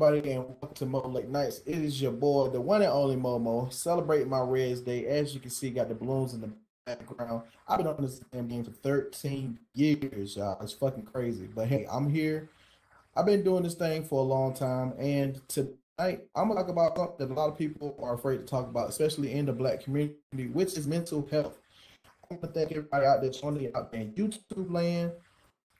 everybody, and welcome to Mo Late Nights. It is your boy, the one and only Momo, celebrating my Reds Day. As you can see, got the balloons in the background. I've been on this damn game for 13 years, y'all. It's fucking crazy. But hey, I'm here. I've been doing this thing for a long time, and tonight I'm gonna talk about something that a lot of people are afraid to talk about, especially in the Black community, which is mental health. I want to thank everybody out there, Tony, out there in YouTube land.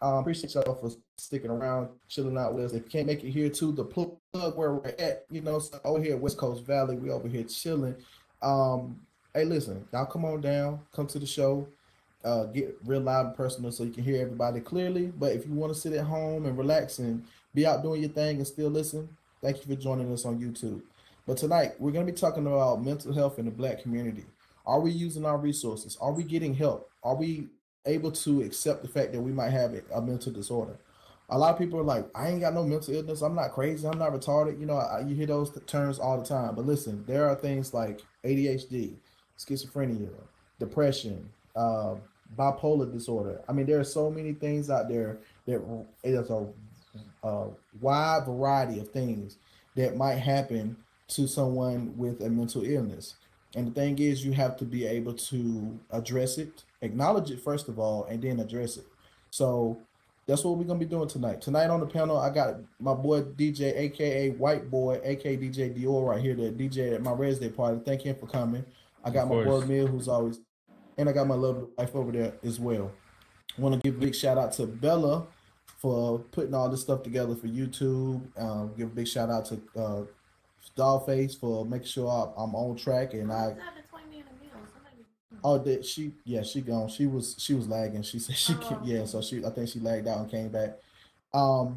Appreciate y'all for sticking around, chilling out with us. If you can't make it here to the plug where we're at, so over here at West Coast Valley, we over here chilling. Hey, listen, y'all come on down, come to the show, get real loud and personal so you can hear everybody clearly. But if you want to sit at home and relax and be out doing your thing and still listen, thank you for joining us on YouTube. But tonight, we're going to be talking about mental health in the Black community. Are we using our resources? Are we getting help? Are we able to accept the fact that we might have a mental disorder? A lot of people are like, I ain't got no mental illness. I'm not crazy. I'm not retarded. You hear those terms all the time. But listen, there are things like ADHD, schizophrenia, depression, bipolar disorder. I mean, there are so many things out there that there's a wide variety of things that might happen to someone with a mental illness. And the thing is, you have to be able to address it, acknowledge it first of all, and then address it. So that's what we're going to be doing tonight. Tonight on the panel, I got my boy DJ, a.k.a. White Boy, a.k.a. DJ Dior right here, the DJ at my Reds Day party. Thank him for coming. I got my boy Mill, who's always, and I got my lovely wife over there as well. I want to give a big shout out to Bella for putting all this stuff together for YouTube. Give a big shout out to Dollface for making sure I'm on track, and that she gone. She was lagging. She said I think she lagged out and came back. But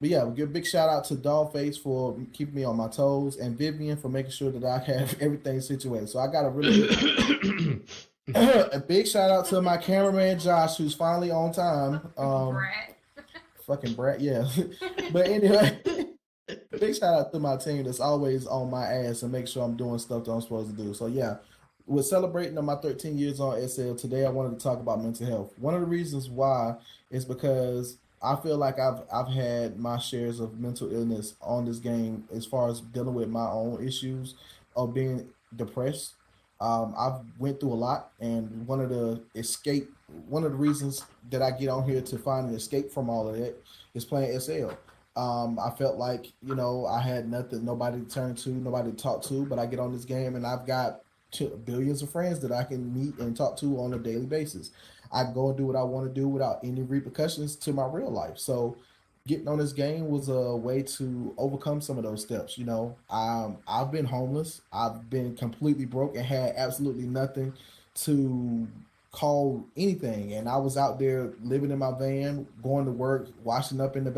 yeah, we give a big shout out to Dollface for keeping me on my toes, and Vivian for making sure that I have everything situated. So I got a really a big shout out to my cameraman Josh, who's finally on time. Fucking brat, yeah. But anyway. Big shout out to my team that's always on my ass and make sure I'm doing stuff that I'm supposed to do. So yeah, we're celebrating my 13 years on SL. Today I wanted to talk about mental health. One of the reasons why is because I feel like I've had my shares of mental illness on this game as far as dealing with my own issues of being depressed. I've went through a lot, and one of the reasons that I get on here to find an escape from all of that is playing SL. I felt like, I had nobody to turn to, nobody to talk to, but I get on this game and I've got billions of friends that I can meet and talk to on a daily basis. I go and do what I want to do without any repercussions to my real life. So getting on this game was a way to overcome some of those steps. I've been homeless. I've been completely broke and had absolutely nothing to call anything. And I was out there living in my van, going to work, washing up in the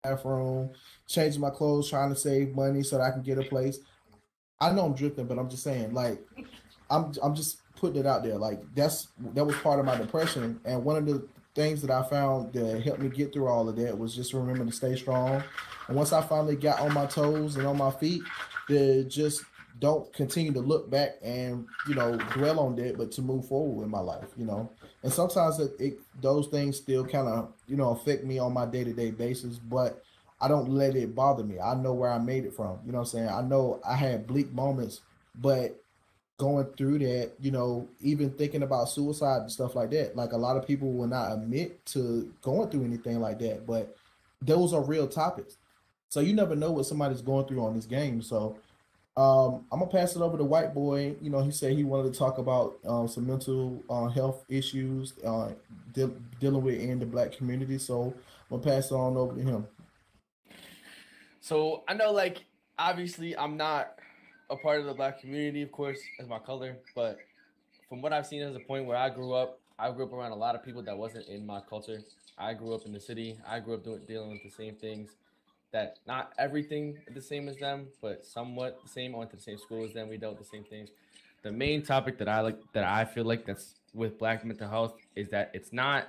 bathroom, changing my clothes, trying to save money so that I can get a place. I know I'm drifting, but I'm just saying, like, I'm just putting it out there. Like, that was part of my depression. And one of the things that I found that helped me get through all of that was just remember to stay strong. And once I finally got on my toes and on my feet, to just don't continue to look back and, dwell on that, but to move forward in my life, And sometimes those things still kind of, affect me on my day-to-day basis, but I don't let it bother me. I know where I made it from. You know what I'm saying? I know I had bleak moments, but going through that, even thinking about suicide and stuff like that, like a lot of people will not admit to going through anything like that, but those are real topics. So you never know what somebody's going through on this game. So I'm gonna pass it over to White Boy. He said he wanted to talk about some mental health issues dealing with in the Black community. So I'm gonna pass it on over to him. So I know, like, obviously, I'm not a part of the Black community, of course, as my color. But from what I've seen, as a point where I grew up around a lot of people that wasn't in my culture. I grew up in the city. I grew up dealing with the same things. That not everything the same as them, but somewhat the same. I went to the same school as them. We dealt with the same things. The main topic that I feel like that's with Black mental health is that it's not.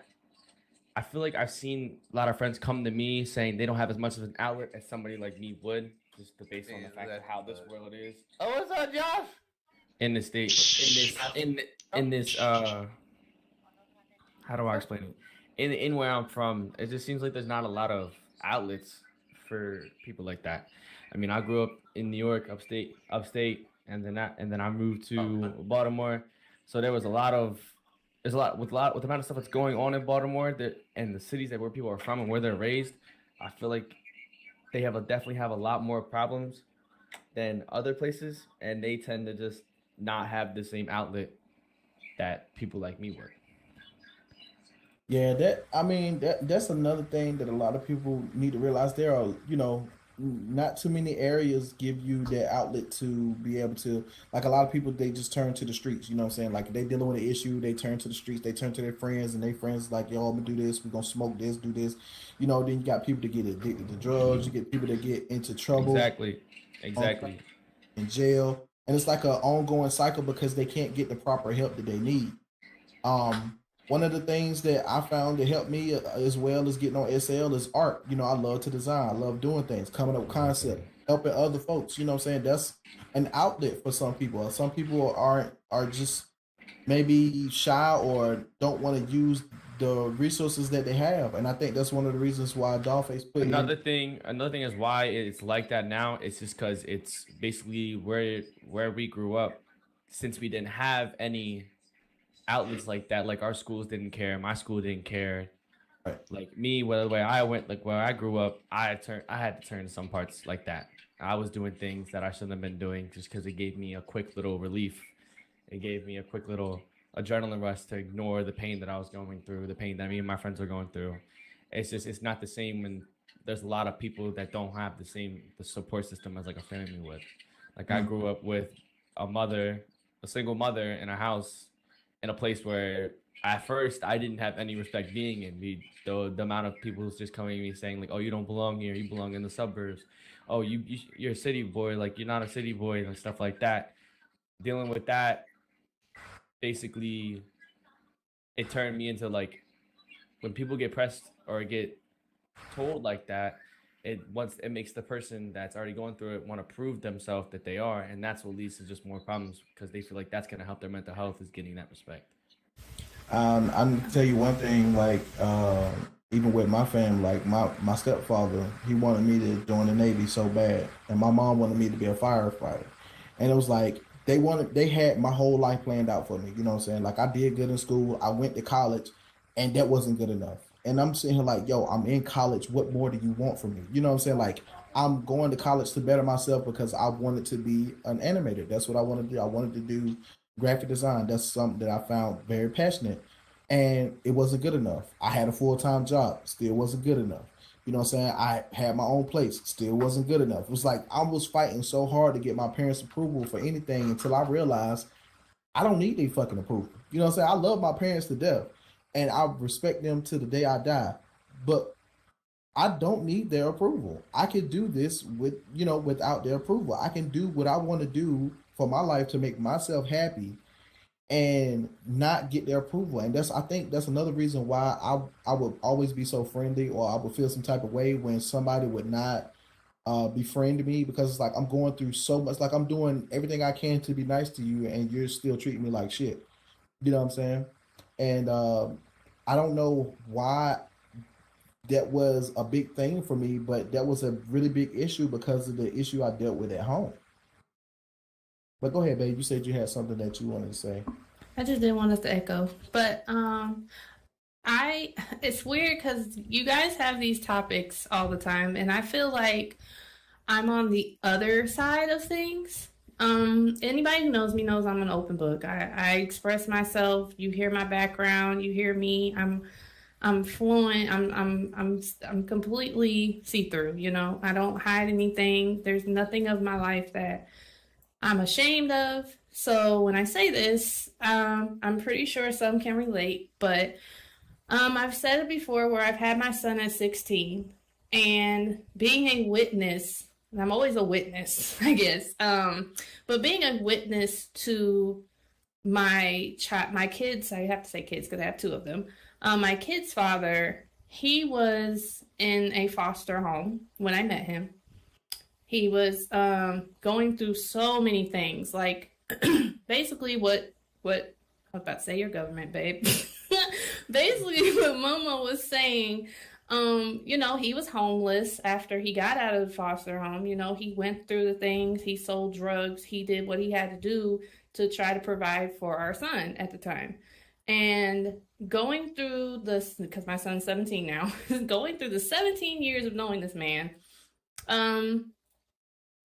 I feel like I've seen a lot of friends come to me saying they don't have as much of an outlet as somebody like me would, just based on the fact of how this world is. Oh, what's up, Josh? In this state, in this how do I explain it? In where I'm from, it just seems like there's not a lot of outlets for people like that. I mean, I grew up in New York, upstate, and then I moved to Baltimore. So there was a lot of there's a lot with the amount of stuff that's going on in Baltimore that and the cities that where people are from and where they're raised. I feel like they definitely have a lot more problems than other places, and they tend to just not have the same outlet that people like me would. Yeah, that's another thing that a lot of people need to realize. There are, not too many areas give you that outlet to be able to, like, a lot of people, they just turn to the streets, you know what I'm saying? Like, they dealing with an issue, they turn to the streets, they turn to their friends, and their friends like, yo, I'm gonna do this, we're gonna smoke this, do this. Then you got people to get addicted to drugs, you get people that get into trouble, Exactly, um, exactly. in jail, and it's like an ongoing cycle because they can't get the proper help that they need. One of the things that I found to help me, as well as getting on SL, is art. I love to design. I love doing things, coming up with concept, helping other folks. You know what I'm saying? That's an outlet for some people. Some people are just maybe shy or don't want to use the resources that they have. And I think that's one of the reasons why Dollface put in. Another thing is why it's like that now. It's just because it's basically where we grew up. Since we didn't have any outlets like that, like our schools didn't care, my school didn't care. Right. Like me, where the way I went, like where I grew up, I had to turn to some parts like that. I was doing things that I shouldn't have been doing just because it gave me a quick little relief. It gave me a quick little adrenaline rush to ignore the pain that I was going through, the pain that me and my friends were going through. It's not the same when there's a lot of people that don't have the support system as like a family would. Like I grew up with a single mother in a house in a place where at first I didn't have any respect being in. The amount of people who's just coming to me saying like, "Oh, you don't belong here. You belong in the suburbs. Oh, you're a city boy. Like you're not a city boy," and stuff like that. Dealing with that, basically, it turned me into like when people get pressed or get told like that. It makes the person that's already going through it want to prove themselves that they are, and that's what leads to just more problems because they feel like that's gonna help their mental health is getting that respect. I'm gonna tell you one thing, like, even with my family, like my stepfather, he wanted me to join the Navy so bad, and my mom wanted me to be a firefighter, and it was like they had my whole life planned out for me. You know what I'm saying? Like I did good in school, I went to college, and that wasn't good enough. And I'm sitting here like, yo, I'm in college. What more do you want from me? You know what I'm saying? Like I'm going to college to better myself because I wanted to be an animator. That's what I wanted to do. I wanted to do graphic design. That's something that I found very passionate. And it wasn't good enough. I had a full-time job, still wasn't good enough. You know what I'm saying? I had my own place, still wasn't good enough. It was like I was fighting so hard to get my parents' approval for anything until I realized I don't need their fucking approval. You know what I'm saying? I love my parents to death and I respect them to the day I die. But I don't need their approval. I can do this without their approval. I can do what I want to do for my life to make myself happy and not get their approval. And I think that's another reason why I would always be so friendly, or I would feel some type of way when somebody would not befriend me, because it's like I'm going through so much, like I'm doing everything I can to be nice to you and you're still treating me like shit. You know what I'm saying? And I don't know why that was a big thing for me, but that was a really big issue because of the issue I dealt with at home. But go ahead, babe. You said you had something that you wanted to say. I just didn't want us to echo. But I it's weird because you guys have these topics all the time, and I feel like I'm on the other side of things. Anybody who knows me knows I'm an open book. I express myself. You hear my background. You hear me. I'm fluent. I'm completely see through. I don't hide anything. There's nothing of my life that I'm ashamed of. So when I say this, I'm pretty sure some can relate, but I've said it before where I've had my son at 16 and being a witness, and I'm always a witness, I guess, but being a witness to my kids, I have to say kids because I have two of them, my kid's father, he was in a foster home when I met him. He was going through so many things, like basically what I was about to say, your government, babe. Basically what Momo was saying, You know, he was homeless after he got out of the foster home. You know, he went through the things, he sold drugs, he did what he had to do to try to provide for our son at the time. And going through this, because my son's 17 now, going through the 17 years of knowing this man,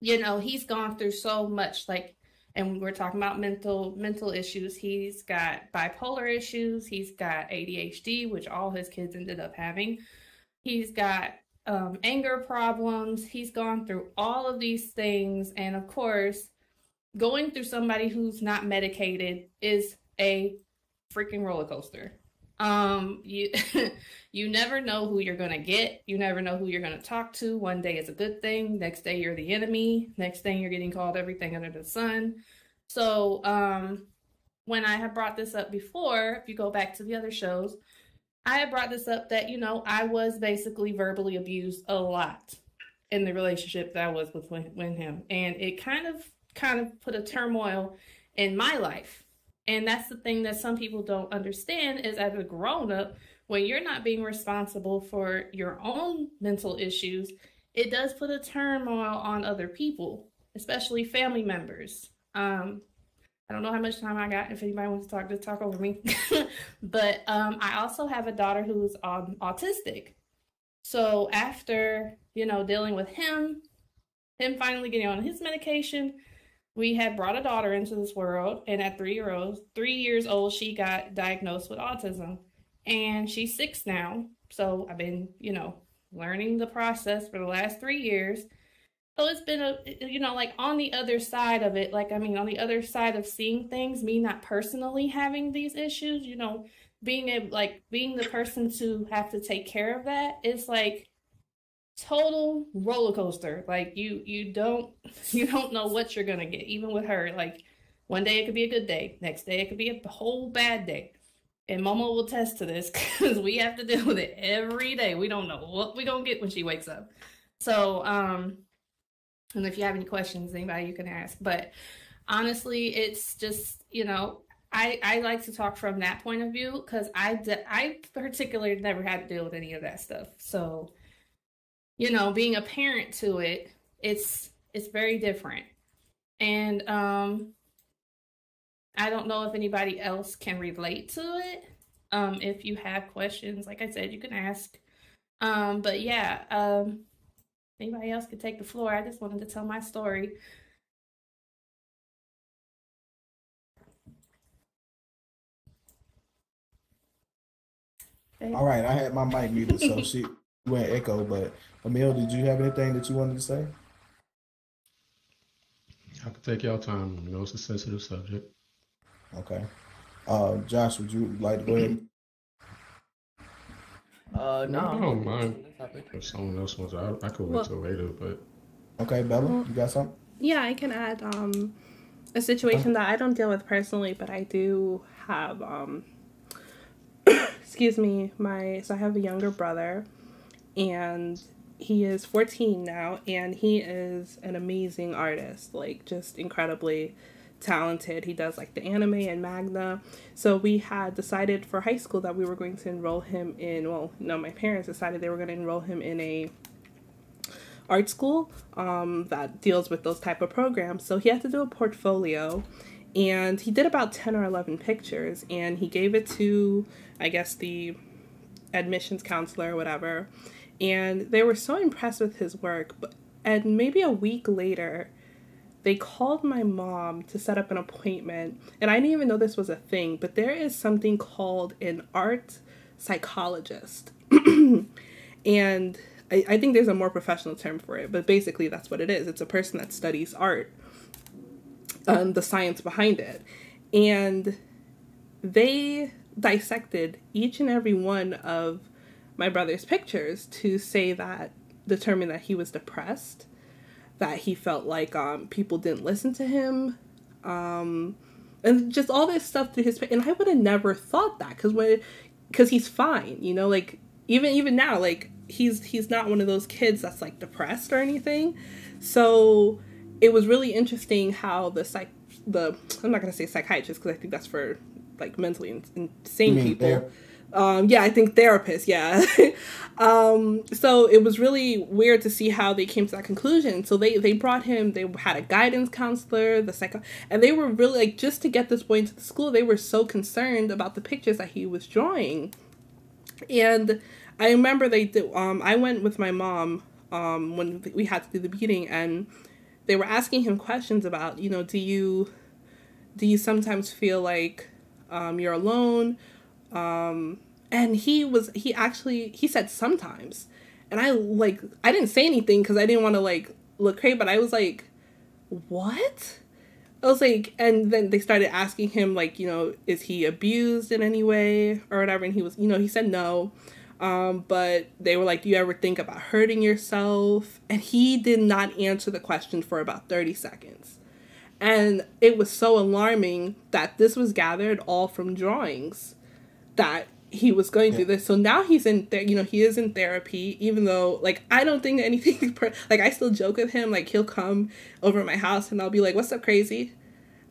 you know, he's gone through so much, like, and we're talking about mental issues. He's got bipolar issues. He's got ADHD, which all his kids ended up having. He's got anger problems. He's gone through all of these things. And of course, going through somebody who's not medicated is a freaking roller coaster. You you never know who you're gonna get. You never know who you're gonna talk to. One day it's a good thing. Next day you're the enemy. Next thing you're getting called everything under the sun. So when I have brought this up before, if you go back to the other shows, I had brought this up that, you know, I was basically verbally abused a lot in the relationship that I was with him. And it kind of put a turmoil in my life. And that's the thing that some people don't understand is as a grown-up, when you're not being responsible for your own mental issues, it does put a turmoil on other people, especially family members. I don't know how much time I got. If anybody wants to talk, just talk over me. But I also have a daughter who's autistic. So after, you know, dealing with him finally getting on his medication, we had brought a daughter into this world. And at 3 years old, she got diagnosed with autism. And she's 6 now. So I've been, you know, learning the process for the last 3 years. So it's been you know, like on the other side of it, like, I mean, on the other side of seeing things, me not personally having these issues, you know, being the person to have to take care of that, it's like total roller coaster. Like you don't know what you're going to get, even with her. Like one day it could be a good day. Next day it could be a whole bad day. And Momo will attest to this because we have to deal with it every day. We don't know what we're going to get when she wakes up. So, and if you have any questions, anybody you can ask. But honestly, it's just, you know, I like to talk from that point of view because I particularly never had to deal with any of that stuff. So, you know, being a parent to it, it's very different. And I don't know if anybody else can relate to it. If you have questions, like I said, you can ask. But yeah, anybody else could take the floor. I just wanted to tell my story. All right, I had my mic muted, so she went echo. But Emil, did you have anything that you wanted to say? I could take y'all time. You know, it's a sensitive subject. Okay. Josh, would you like to go ahead? No, I don't mind. If someone else wants, I could wait till later. But okay, Bella, you got something? Yeah, I can add a situation that I don't deal with personally, but I do have excuse me, so I have a younger brother, and he is 14 now, and he is an amazing artist, like just incredibly talented. He does like the anime and manga. So we had decided for high school that we were going to enroll him in, my parents decided they were going to enroll him in a art school that deals with those type of programs. So he had to do a portfolio, and he did about 10 or 11 pictures, and he gave it to, I guess, the admissions counselor or whatever, and they were so impressed with his work. And maybe a week later, they called my mom to set up an appointment, and I didn't even know this was a thing, but there is something called an art psychologist. And I think there's a more professional term for it, but basically that's what it is. It's a person that studies art, the science behind it. And they dissected each and every one of my brother's pictures to determine that he was depressed, that he felt like people didn't listen to him, and just all this stuff to his. And I would have never thought that because he's fine, you know, like even now, like he's not one of those kids that's like depressed or anything. So it was really interesting how I'm not gonna say psychiatrist because I think that's for like mentally insane people. Yeah, I think therapist, yeah. So it was really weird to see how they came to that conclusion. So they brought him, they had a guidance counselor, and they were really, like, just to get this boy into the school, they were so concerned about the pictures that he was drawing. And I remember I went with my mom when we had to do the meeting, and they were asking him questions about, do you sometimes feel like you're alone? And he said sometimes. And I didn't say anything because I didn't want to look crazy, but I was like, what? I was like, and then they started asking him is he abused in any way or whatever? And he was, he said no. But they were like, do you ever think about hurting yourself? And he did not answer the question for about 30 seconds. And it was so alarming that this was gathered all from drawings that he was going through this. So now he's in he is in therapy, even though I don't think anything I still joke with him. He'll come over at my house and I'll be like, what's up, crazy?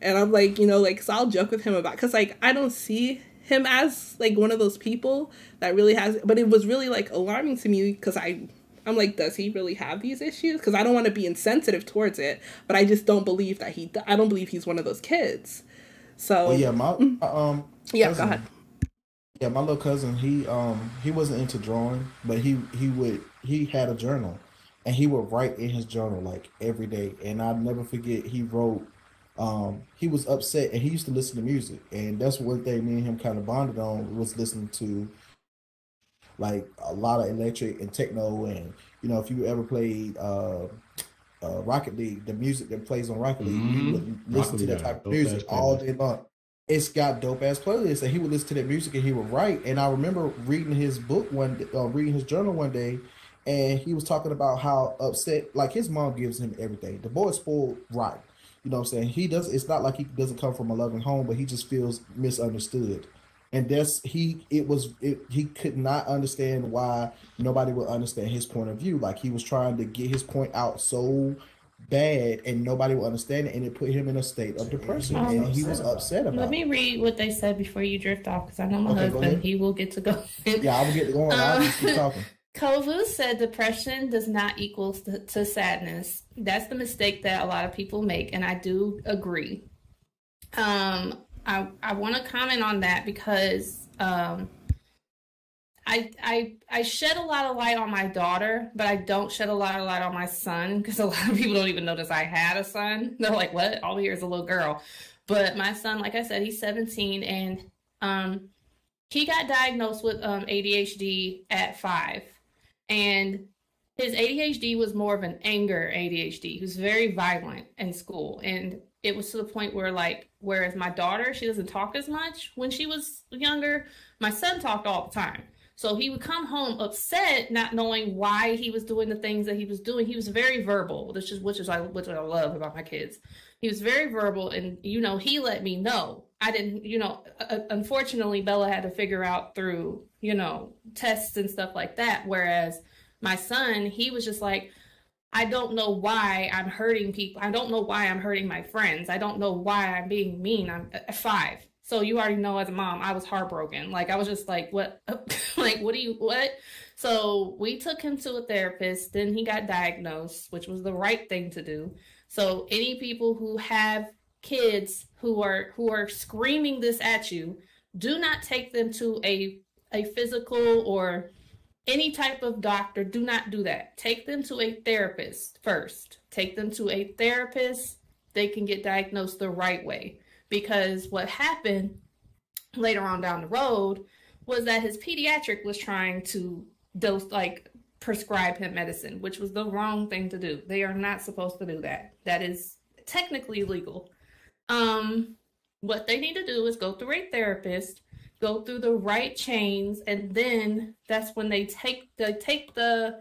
And I'm like, so I'll joke with him about, because I don't see him as one of those people that really has, but it was really alarming to me because I'm like, does he really have these issues? Because I don't want to be insensitive towards it, but I just don't believe that I don't believe he's one of those kids. So well, yeah, yeah, cousin, go ahead. Yeah, my little cousin, he wasn't into drawing, but he had a journal, and he would write in his journal every day. And I'll never forget, he wrote, he was upset, and he used to listen to music, and that's one thing me and him kind of bonded on, was listening to a lot of electric and techno. And if you ever played Rocket League, the music that plays on Rocket League, you would listen to that type of music all day long. It's got dope ass playlists, and he would listen to that music and he would write. And I remember reading his book reading his journal one day, and he was talking about how upset, his mom gives him everything. The boy's spoiled right. You know what I'm saying? It's not like he doesn't come from a loving home, but he just feels misunderstood. And he could not understand why nobody would understand his point of view. He was trying to get his point out so bad, and nobody would understand it, and it put him in a state of depression, and he was upset about it. Let me read what they said before you drift off, because I know my husband, he will get to go. Yeah, I will get to going. I'll just keep talking. Kovu said depression does not equal to sadness. That's the mistake that a lot of people make, and I do agree. I want to comment on that because I shed a lot of light on my daughter, but I don't shed a lot of light on my son, because a lot of people don't even notice I had a son. They're like, what? All we hear is a little girl. But my son, like I said, he's 17, and he got diagnosed with ADHD at 5. And his ADHD was more of an anger ADHD. He was very violent in school. And it was to the point where, whereas my daughter, she doesn't talk as much when she was younger, my son talked all the time. So he would come home upset, not knowing why he was doing the things that he was doing. He was very verbal, which is I love about my kids. He was very verbal, and, he let me know. I didn't, unfortunately, Bella had to figure out through, tests and stuff like that. Whereas my son, he was just like, I don't know why I'm hurting people. I don't know why I'm hurting my friends. I don't know why I'm being mean. I'm at 5. So you already know, as a mom, I was heartbroken. I was just like, what? What? So we took him to a therapist. Then he got diagnosed, which was the right thing to do. So any people who have kids who are screaming this at you, do not take them to a physical or any type of doctor. Do not do that. Take them to a therapist first. Take them to a therapist. They can get diagnosed the right way. Because what happened later on down the road was that his pediatric was trying to prescribe him medicine, which was the wrong thing to do. They are not supposed to do that. That is technically illegal. What they need to do is go through a therapist, go through the right chains, and then that's when they take the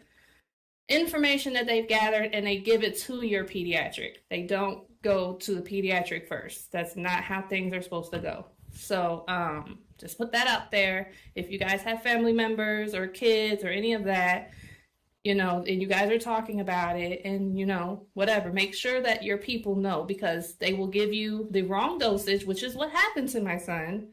information that they've gathered and they give it to your pediatric. They don't go to the pediatric first. That's not how things are supposed to go. So just put that out there. If you guys have family members or kids or any of that, and you guys are talking about it and, whatever, make sure that your people know, because they will give you the wrong dosage, which is what happened to my son.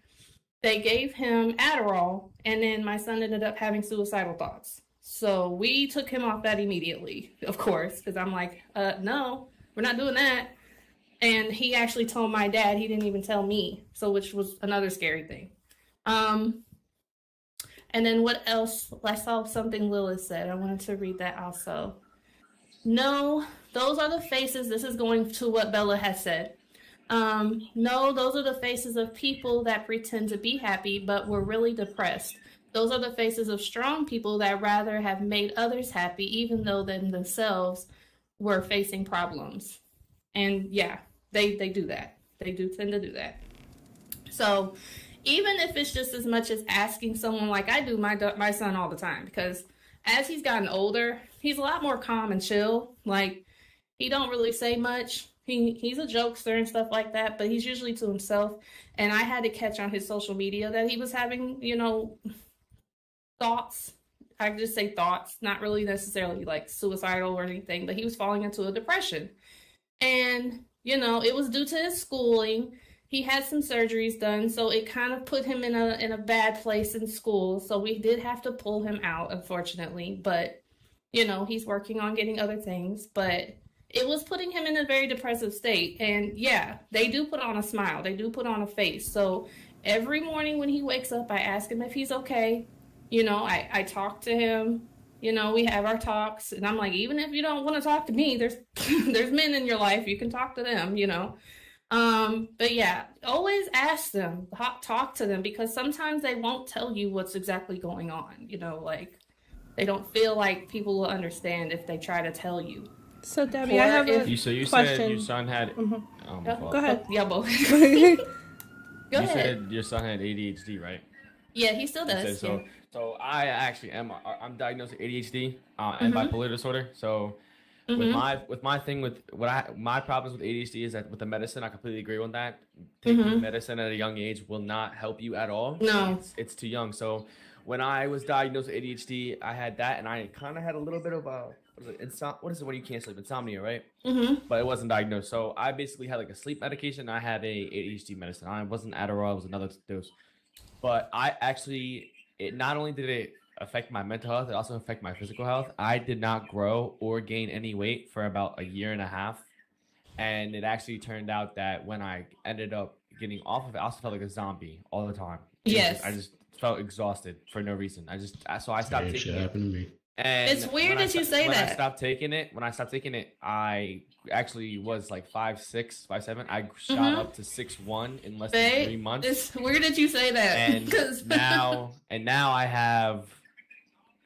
they gave him Adderall, and then my son ended up having suicidal thoughts. So we took him off that immediately, of course, because I'm like, no, we're not doing that. And he actually told my dad. He didn't even tell me, so which was another scary thing. And then what else? I saw something Lilith said. I wanted to read that also. No, those are the faces. This is going to what Bella has said. No, those are the faces of people that pretend to be happy, but were really depressed. Those are the faces of strong people that rather have made others happy, even though themselves were facing problems. And yeah, they do that. They do tend to do that. So even if it's just as much as asking someone, like I do my son all the time, because as he's gotten older, he's a lot more calm and chill. Like, he don't really say much. He's a jokester and stuff like that, but he's usually to himself. And I had to catch on his social media that he was having, thoughts. I just say thoughts, not really necessarily like suicidal or anything, but he was falling into a depression. And, it was due to his schooling. He had some surgeries done, so it kind of put him in a bad place in school. So we did have to pull him out, unfortunately. But, he's working on getting other things. But it was putting him in a very depressive state. And yeah, they do put on a smile. They do put on a face. So every morning when he wakes up, I ask him if he's okay. I talk to him. We have our talks. And I'm like, even if you don't want to talk to me, there's men in your life. You can talk to them, But yeah, always ask them, talk to them, because sometimes they won't tell you what's exactly going on. Like, they don't feel like people will understand if they try to tell you. So Debbie, I have a question. You said your son had. Go ahead. Yeah, both. Go you ahead. said your son had ADHD, right? Yeah, he still does. So I actually am. I'm diagnosed with ADHD and bipolar disorder. So with my thing with my problems with ADHD is that with the medicine, I completely agree with that. Taking medicine at a young age will not help you at all. No, it's too young. So when I was diagnosed with ADHD, I had that, and I kind of had a little bit of what is it when you can't sleep? Insomnia, right? But it wasn't diagnosed. So I basically had like a sleep medication. I had a ADHD medicine. I wasn't Adderall. It was another dose. But it not only did it affect my mental health, it also affected my physical health. I did not grow or gain any weight for about a year and a half. And it actually turned out that when I ended up getting off of it, I also felt like a zombie all the time. Yes. I just felt exhausted for no reason. So I stopped taking it. Happened to me. And it's weird that you say that. When I stopped taking it, I actually was like 5'6", 5'7". I shot up to 6'1" in less than 3 months. It's weird that you say that. And now I have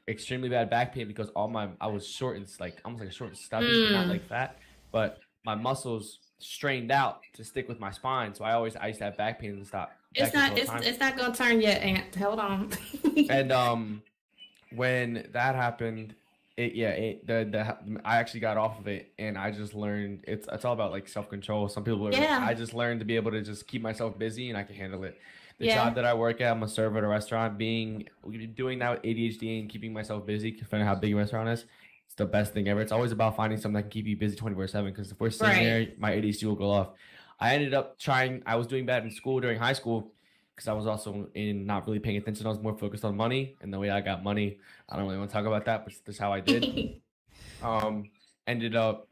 extremely bad back pain because I was short and like almost like a short and stubby, but not like fat. But my muscles strained out to stick with my spine, so I used to have back pain and stop. It's not gonna turn yet, Aunt. Hold on. And when that happened, I actually got off of it, and I just learned it's all about like self-control. Some people I just learned to be able to just keep myself busy, and I can handle it. The job that I work at, I'm a server at a restaurant. Doing that with ADHD and keeping myself busy, depending on how big a restaurant is, it's the best thing ever. It's always about finding something that can keep you busy 24/7. Because if we're sitting there, my ADHD will go off. I ended up I was doing bad in school during high school, because I was also not really paying attention. I was more focused on money, and the way I got money, I don't really want to talk about that, but that's how I did. Ended up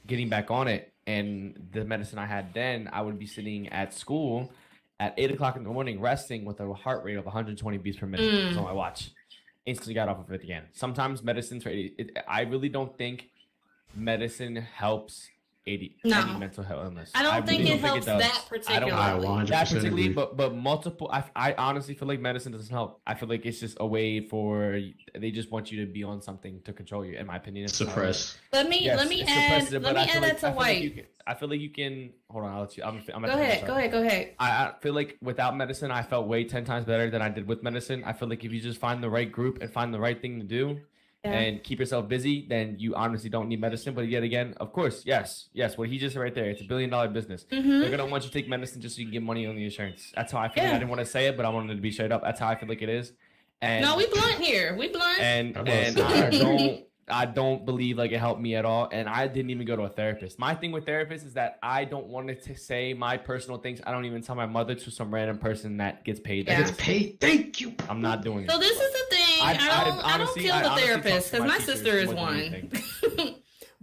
getting back on it, and the medicine I had then, I would be sitting at school at 8 o'clock in the morning resting with a heart rate of 120 beats per minute. It was on my watch. Instantly got off of it again. Sometimes medicines for ADHD, I really don't think medicine helps any mental health illness. I don't think it helps that particularly. I don't that particularly, but multiple. I honestly feel like medicine doesn't help. I feel like it's just a way they just want you to be on something to control you. In my opinion, it's suppress. Let me add that to White. I feel like you can. Hold on, I'll let you. I'm go ahead. I feel like without medicine, I felt way 10 times better than I did with medicine. I feel like if you just find the right group and find the right thing to do, and keep yourself busy, then you honestly don't need medicine. But yet again, of course, yes, what he just said right there, it's $1 billion business. They're gonna want you to take medicine just so you can get money on the insurance. That's how I feel. I didn't want to say it, but I wanted to be straight up. That's how I feel like it is. And no, we blunt here. We blunt. And I don't I don't believe like it helped me at all, and I didn't even go to a therapist. My thing with therapists is that I don't want to say my personal things. I don't even tell my mother to some random person that gets paid. Yeah. Gets paid. Thank you. I'm not doing it. So this is the thing. I don't kill the therapist because my sister is one.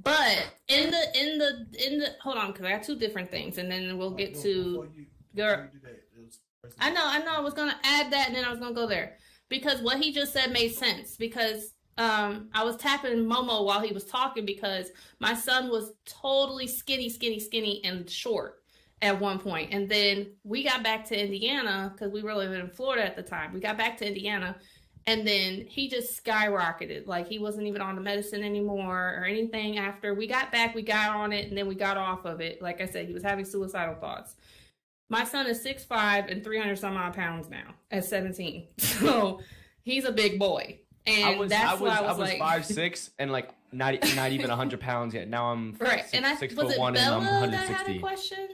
But in the hold on, because I got two different things, and then we'll get to girl. I know. I was gonna add that, and then I was gonna go there because what he just said made sense. Because I was tapping Momo while he was talking because my son was totally skinny, and short at one point, and then we got back to Indiana because we were living in Florida at the time. We got back to Indiana. And then he just skyrocketed. Like, he wasn't even on the medicine anymore or anything. After we got back, we got on it, and then we got off of it. Like I said, he was having suicidal thoughts. My son is 6'5" and 300 some odd pounds now at 17. So he's a big boy. And I was 5'6" and like not even 100 pounds yet. Now I'm right. 6'1" and I'm 160. That had a question?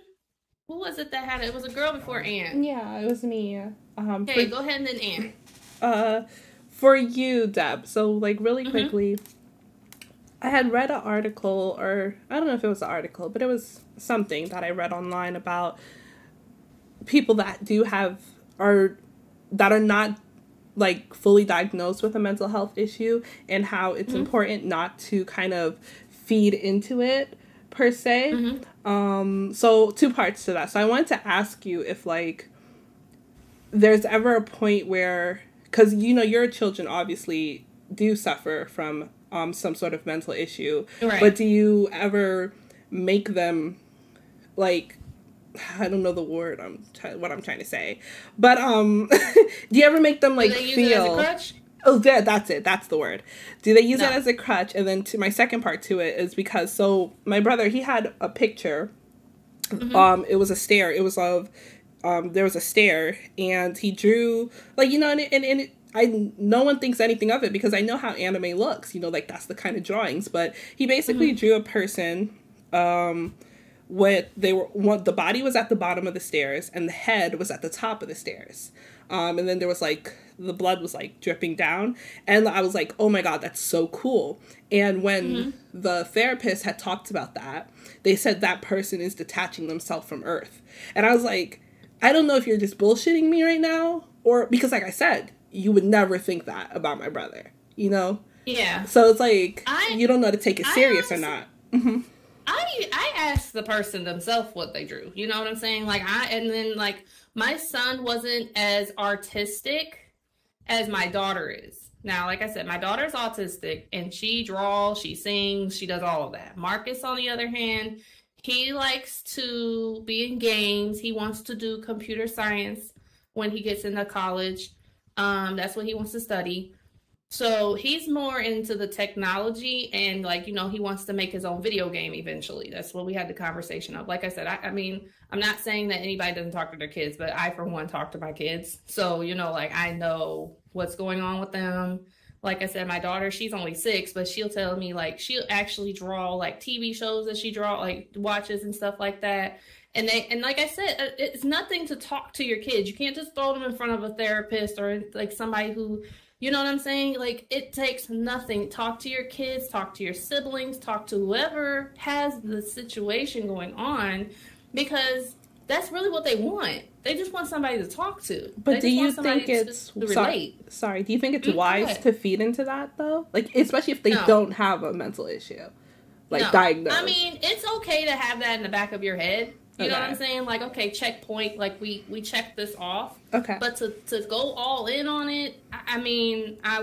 Who was it that had it? It was a girl before Ann. Yeah, it was me. Okay, go ahead and then Ann. For you, Deb. So, like, really quickly, I had read an article, or I don't know if it was an article, but it was something that I read online about people that do have, or that are not, like, fully diagnosed with a mental health issue, and how it's important not to kind of feed into it, per se. So, two parts to that. So, I wanted to ask you if, like, there's ever a point where, because, you know, your children obviously do suffer from some sort of mental issue. Right. But do you ever make them, like, I don't know the word, what I'm trying to say. But do you ever make them, like, use feel... it as a crutch? Oh, yeah, that's it. That's the word. Do they use it as a crutch? And then to my second part to it is because, so my brother, he had a picture. It was a stair. It was of... there was a stair, and he drew, like, you know, and no one thinks anything of it because I know how anime looks, you know, like, that's the kind of drawings, but he basically drew a person, the body was at the bottom of the stairs, and the head was at the top of the stairs, and then there was, like, the blood was, like, dripping down, and I was like, oh my god, that's so cool. And when the therapist had talked about that, they said that person is detaching themselves from Earth, and I was like, I don't know if you're just bullshitting me right now, or because, like I said, you would never think that about my brother, you know? Yeah. So it's like, you don't know to take it serious or not. I asked the person themselves what they drew. You know what I'm saying? Like, and then, like, my son wasn't as artistic as my daughter is. Now, like I said, my daughter's autistic, and she draws, she sings, she does all of that. Marcus, on the other hand, he likes to be in games. He wants to do computer science when he gets into college. That's what he wants to study. So he's more into the technology, and, like, you know, he wants to make his own video game eventually. That's what we had the conversation of. Like I said, I mean, I'm not saying that anybody doesn't talk to their kids, but I, for one, talk to my kids. So, you know, like, I know what's going on with them. Like I said, my daughter, she's only 6, but she'll tell me, like, she'll actually draw, like, TV shows that she watches and stuff like that. And like I said, it's nothing to talk to your kids. You can't just throw them in front of a therapist or, like, somebody who, you know what I'm saying? Like, it takes nothing. Talk to your kids, talk to your siblings, talk to whoever has the situation going on, because that's really what they want. They just want somebody to talk to. But do you think it's sorry? Do you think it's wise to feed into that, though? Like, especially if they don't have a mental issue, like, diagnosed. I mean, it's okay to have that in the back of your head. You know what I'm saying? Like, okay, checkpoint. Like, we checked this off. Okay. But to go all in on it, I mean, I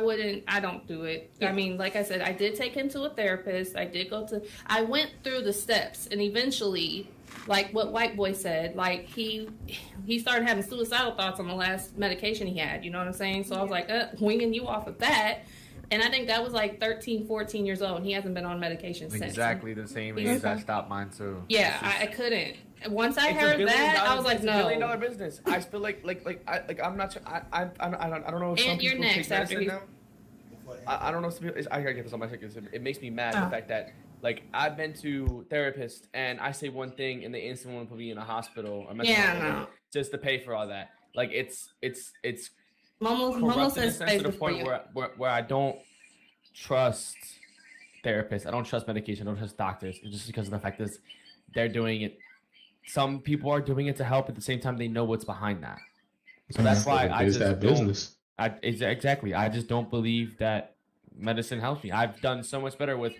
don't do it. Yeah. I mean, like I said, I did take him to a therapist. I went through the steps, and eventually, like what White Boy said, like, he started having suicidal thoughts on the last medication he had. You know what I'm saying? So I was like, winging you off of that. And I think that was like 13, 14 years old, and he hasn't been on medication since. Exactly the same age I stopped mine too. Yeah, I couldn't. Once I heard that, I was like, no. It's a $1 billion business. I feel like I'm not sure. I don't know if some people take medicine now. I don't know if some people. I gotta get this on my second. It makes me mad the fact that, like, I've been to therapists and I say one thing and they instantly want to put me in a hospital or just to pay for all that. Like, it's Momo says to the point where I don't trust therapists. I don't trust medication. I don't trust doctors. It's just because of the fact that they're doing it. Some people are doing it to help. At the same time, they know what's behind that. So that's why I just that don't. business. Exactly. I just don't believe that medicine helps me. I've done so much better with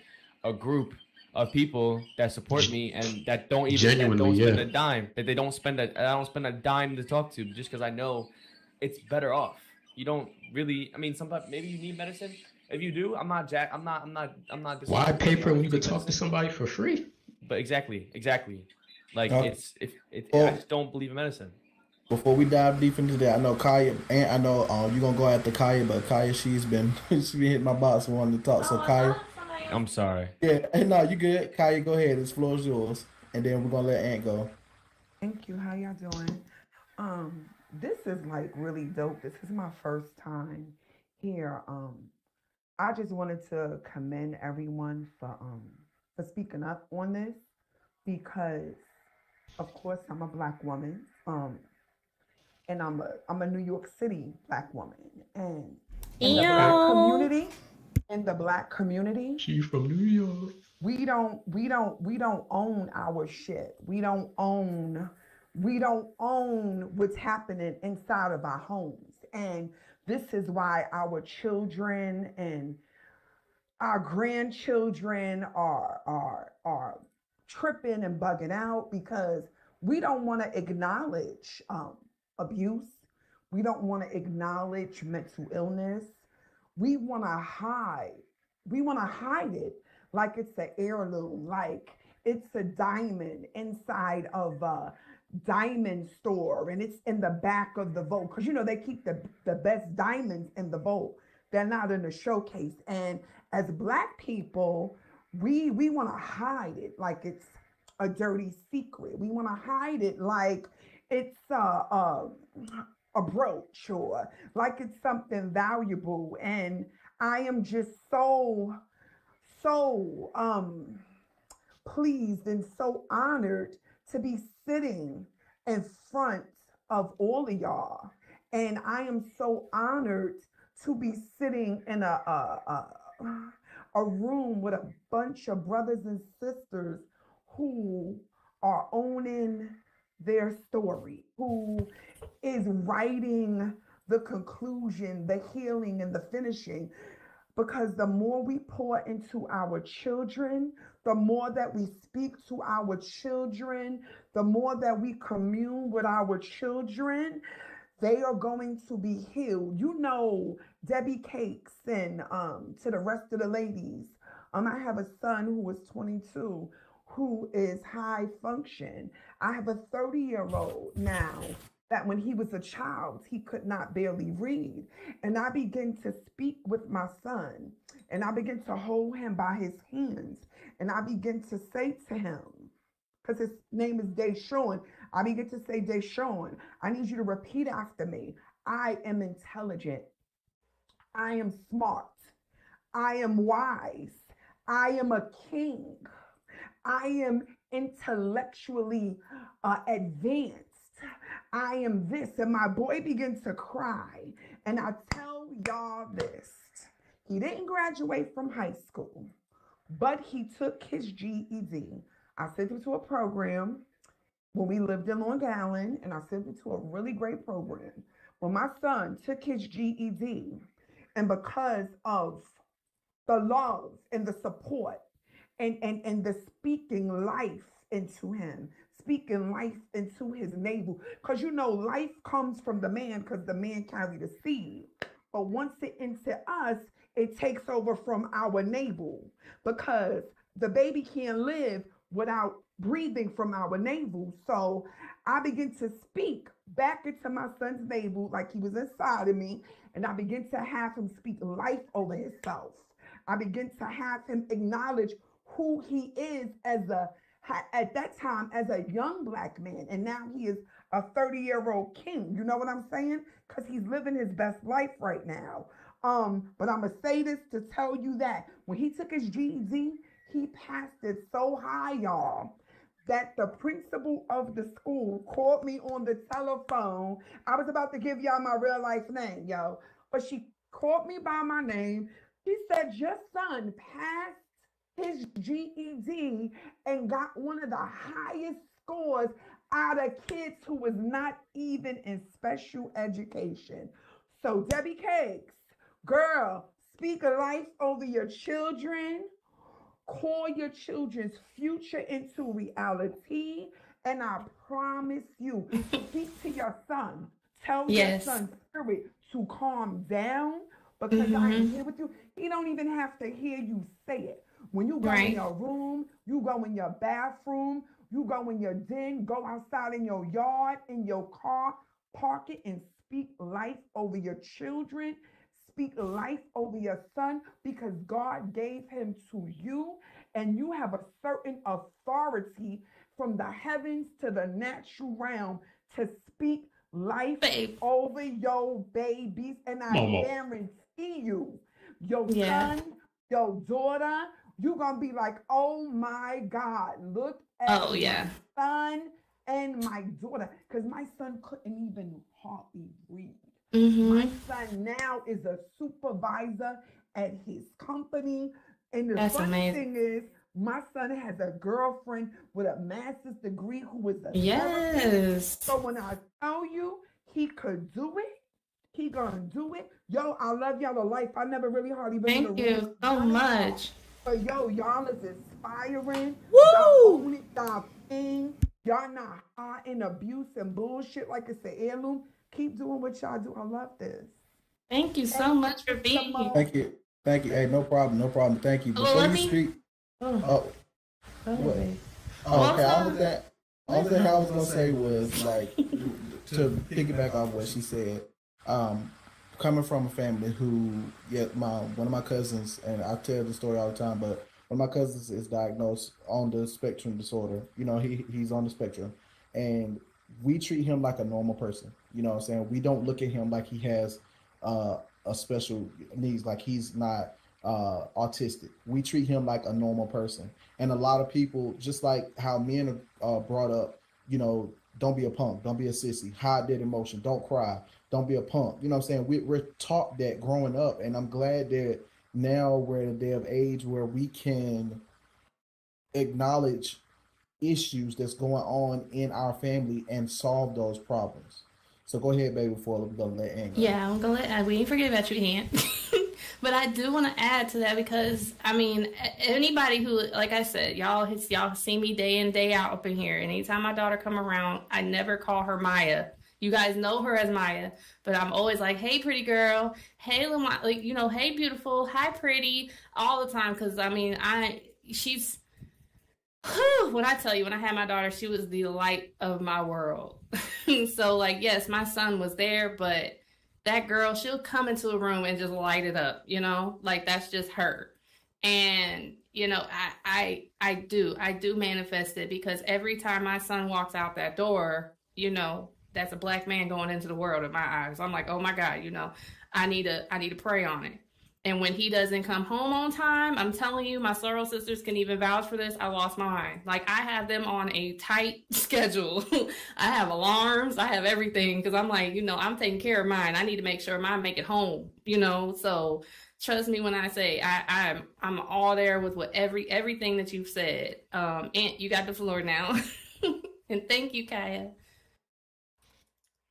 a group of people that support me and that don't even spend a dime. That they don't spend I don't spend a dime to talk to just because I know it's better off. You don't really. I mean, sometimes maybe you need medicine. If you do, I'm not. Why pay for it when you could talk to somebody for free? But exactly. Like I just don't believe in medicine. Before we dive deep into that, I know Kaya, and I know you're gonna go after Kaya, but Kaya, she's been hitting my box and wanting to talk. So Kaya, I'm sorry. Yeah, no, you good. Kaya, go ahead. This floor is yours, and then we're gonna let Ant go. Thank you. How y'all doing? This is like really dope. This is my first time here. I just wanted to commend everyone for speaking up on this because, of course, I'm a Black woman. And I'm a New York City Black woman, and in the Black community, she's from New York. We don't own our shit. We don't own what's happening inside of our homes, and this is why our children and our grandchildren are tripping and bugging out because we don't want to acknowledge abuse. We don't want to acknowledge mental illness. We want to hide. We want to hide it like it's an heirloom, like it's a diamond inside of a diamond store and it's in the back of the vault. Because, you know, they keep the best diamonds in the vault. They're not in the showcase. And as Black people, we want to hide it like it's a dirty secret. We want to hide it like it's a brooch or like it's something valuable. And I am just so pleased and so honored to be sitting in front of all of y'all. And I am so honored to be sitting in a room with a bunch of brothers and sisters who are owning their story, who is writing the conclusion, the healing, and the finishing. Because the more we pour into our children, the more that we speak to our children, the more that we commune with our children, they are going to be healed. You know, Debbie Cakes and to the rest of the ladies, I have a son who is 22 who is high function. I have a 30-year-old now that when he was a child, he could not barely read. And I began to speak with my son, and I began to hold him by his hands, and I began to say to him, because his name is Deshaun, I began to say, Deshaun, I need you to repeat after me. I am intelligent. I am smart. I am wise. I am a king. I am intellectually advanced. I am this. And my boy began to cry. And I tell y'all this. He didn't graduate from high school, but he took his GED. I sent him to a program when we lived in Long Island, and I sent him to a really great program. When my son took his GED, and because of the love and the support and the speaking life into him, speaking life into his navel. Because you know, life comes from the man because the man carried the seed. But once it into us, it takes over from our navel because the baby can't live without breathing from our navel. So I begin to speak back into my son's navel like he was inside of me. And I begin to have him speak life over himself. I begin to have him acknowledge who he is at that time as a young Black man. And now he is a 30-year-old king. You know what I'm saying? Because he's living his best life right now. But I'm going to say this to tell you that when he took his GED, he passed it so high, y'all, that the principal of the school called me on the telephone. I was about to give y'all my real life name, yo. But she called me by my name. She said, your son passed his GED and got one of the highest scores out of kids who was not even in special education. So, Debbie Cakes, girl, speak life over your children, call your children's future into reality. And I promise you, speak to your son. Tell your Yes. son spirit to calm down because I am Mm-hmm. here with you. He don't even have to hear you say it. When you go in Right. your room, you go in your bathroom, you go in your den, go outside in your yard, in your car, park it and speak life over your children. Speak life over your son because God gave him to you and you have a certain authority from the heavens to the natural realm to speak life Babe. over your babies. And I Momo. guarantee you, your Yeah. son, your daughter, you're going to be like, oh my God, look at Oh my yeah. son and my daughter. Because my son couldn't even hardly read. My Mm-hmm. son now is a supervisor at his company. And the That's funny amazing. thing is, my son has a girlfriend with a master's degree who is a therapist. Yes. So when I tell you he could do it, he gonna do it. Yo, I love y'all to life. I never really hardly been in the Thank room you with so none of y'all. much. But yo, y'all is inspiring. Y'all Woo! own it, y'all thing. Y'all not hot in abuse and bullshit like it's an heirloom. Keep doing what y'all do. I love this. Thank you so Thank you, much for Mr. being here. Mo. Thank you. Thank you. Hey, no problem. No problem. Thank you. Well, Before let you me. speak, Oh, oh, go ahead, what? babe. Oh, Well, okay. All so of that. All thing I was gonna say was like to piggyback off what she said. Um, Coming from a family who, yeah, my one of my cousins, and I tell the story all the time, but one of my cousins is diagnosed on the spectrum disorder. You know, he's on the spectrum, and we treat him like a normal person. You know what I'm saying? We don't look at him like he has uh, a special needs, like he's not autistic. We treat him like a normal person. And a lot of people, just like how men are brought up, you know, don't be a punk, don't be a sissy, hide that emotion, don't cry, don't be a punk. You know what I'm saying? We're taught that growing up. And I'm glad that now we're at a day of age where we can acknowledge issues that's going on in our family and solve those problems. So go ahead, baby, before we go let Ann go. yeah, I'm gonna let. We ain't forget about you, Aunt. But I do want to add to that because I mean, anybody who, like I said, y'all see me day in day out up in here. And anytime my daughter come around, I never call her Maya. You guys know her as Maya, but I'm always like, "Hey, pretty girl. Hey, little, like hey, beautiful. Hi, pretty." All the time because I mean, she's. When I tell you, when I had my daughter, she was the light of my world. So, like, yes, my son was there, but that girl, she'll come into a room and just light it up, like that's just her. And I do manifest it because every time my son walks out that door, that's a black man going into the world in my eyes. I'm like, oh my God, I need to pray on it. And when he doesn't come home on time, I'm telling you, my sorrow sisters can even vouch for this. I lost my mind. Like, I have them on a tight schedule. I have alarms. I have everything because I'm like, I'm taking care of mine. I need to make sure mine make it home. So trust me when I say I'm all there with everything that you've said. Aunt, you got the floor now. And thank you, Kaya.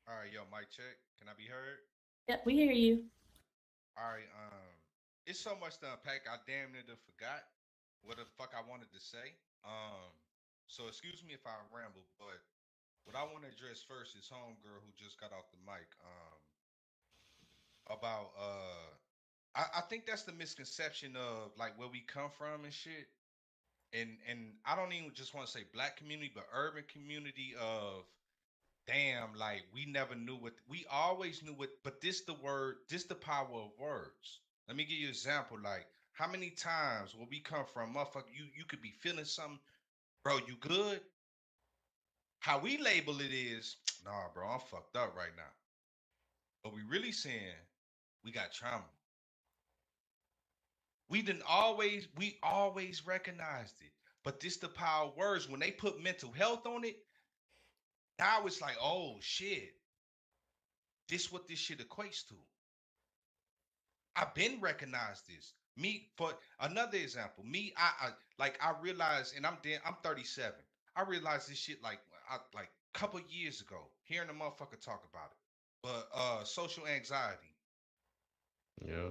All right, yo, mic check. Can I be heard? Yep, we hear you. All right, it's so much to unpack. I damn near done forgot what the fuck I wanted to say. So excuse me if I ramble, but what I want to address first is homegirl who just got off the mic. About I think that's the misconception of like where we come from and shit. And I don't even just want to say black community, but urban community of damn, like we never knew what we always knew what, but this the power of words. Let me give you an example. Like, how many times where we come from, motherfucker, you could be feeling something, bro, you good? How we label it is, nah, bro, I'm fucked up right now. But we really saying we got trauma. We always recognized it. But this the power of words. When they put mental health on it, now it's like, oh shit, this what this shit equates to. I've been recognized this. Me, for another example, me, I realized, and I'm 37. I realized this shit like a couple years ago, hearing a motherfucker talk about it. But social anxiety, Yeah.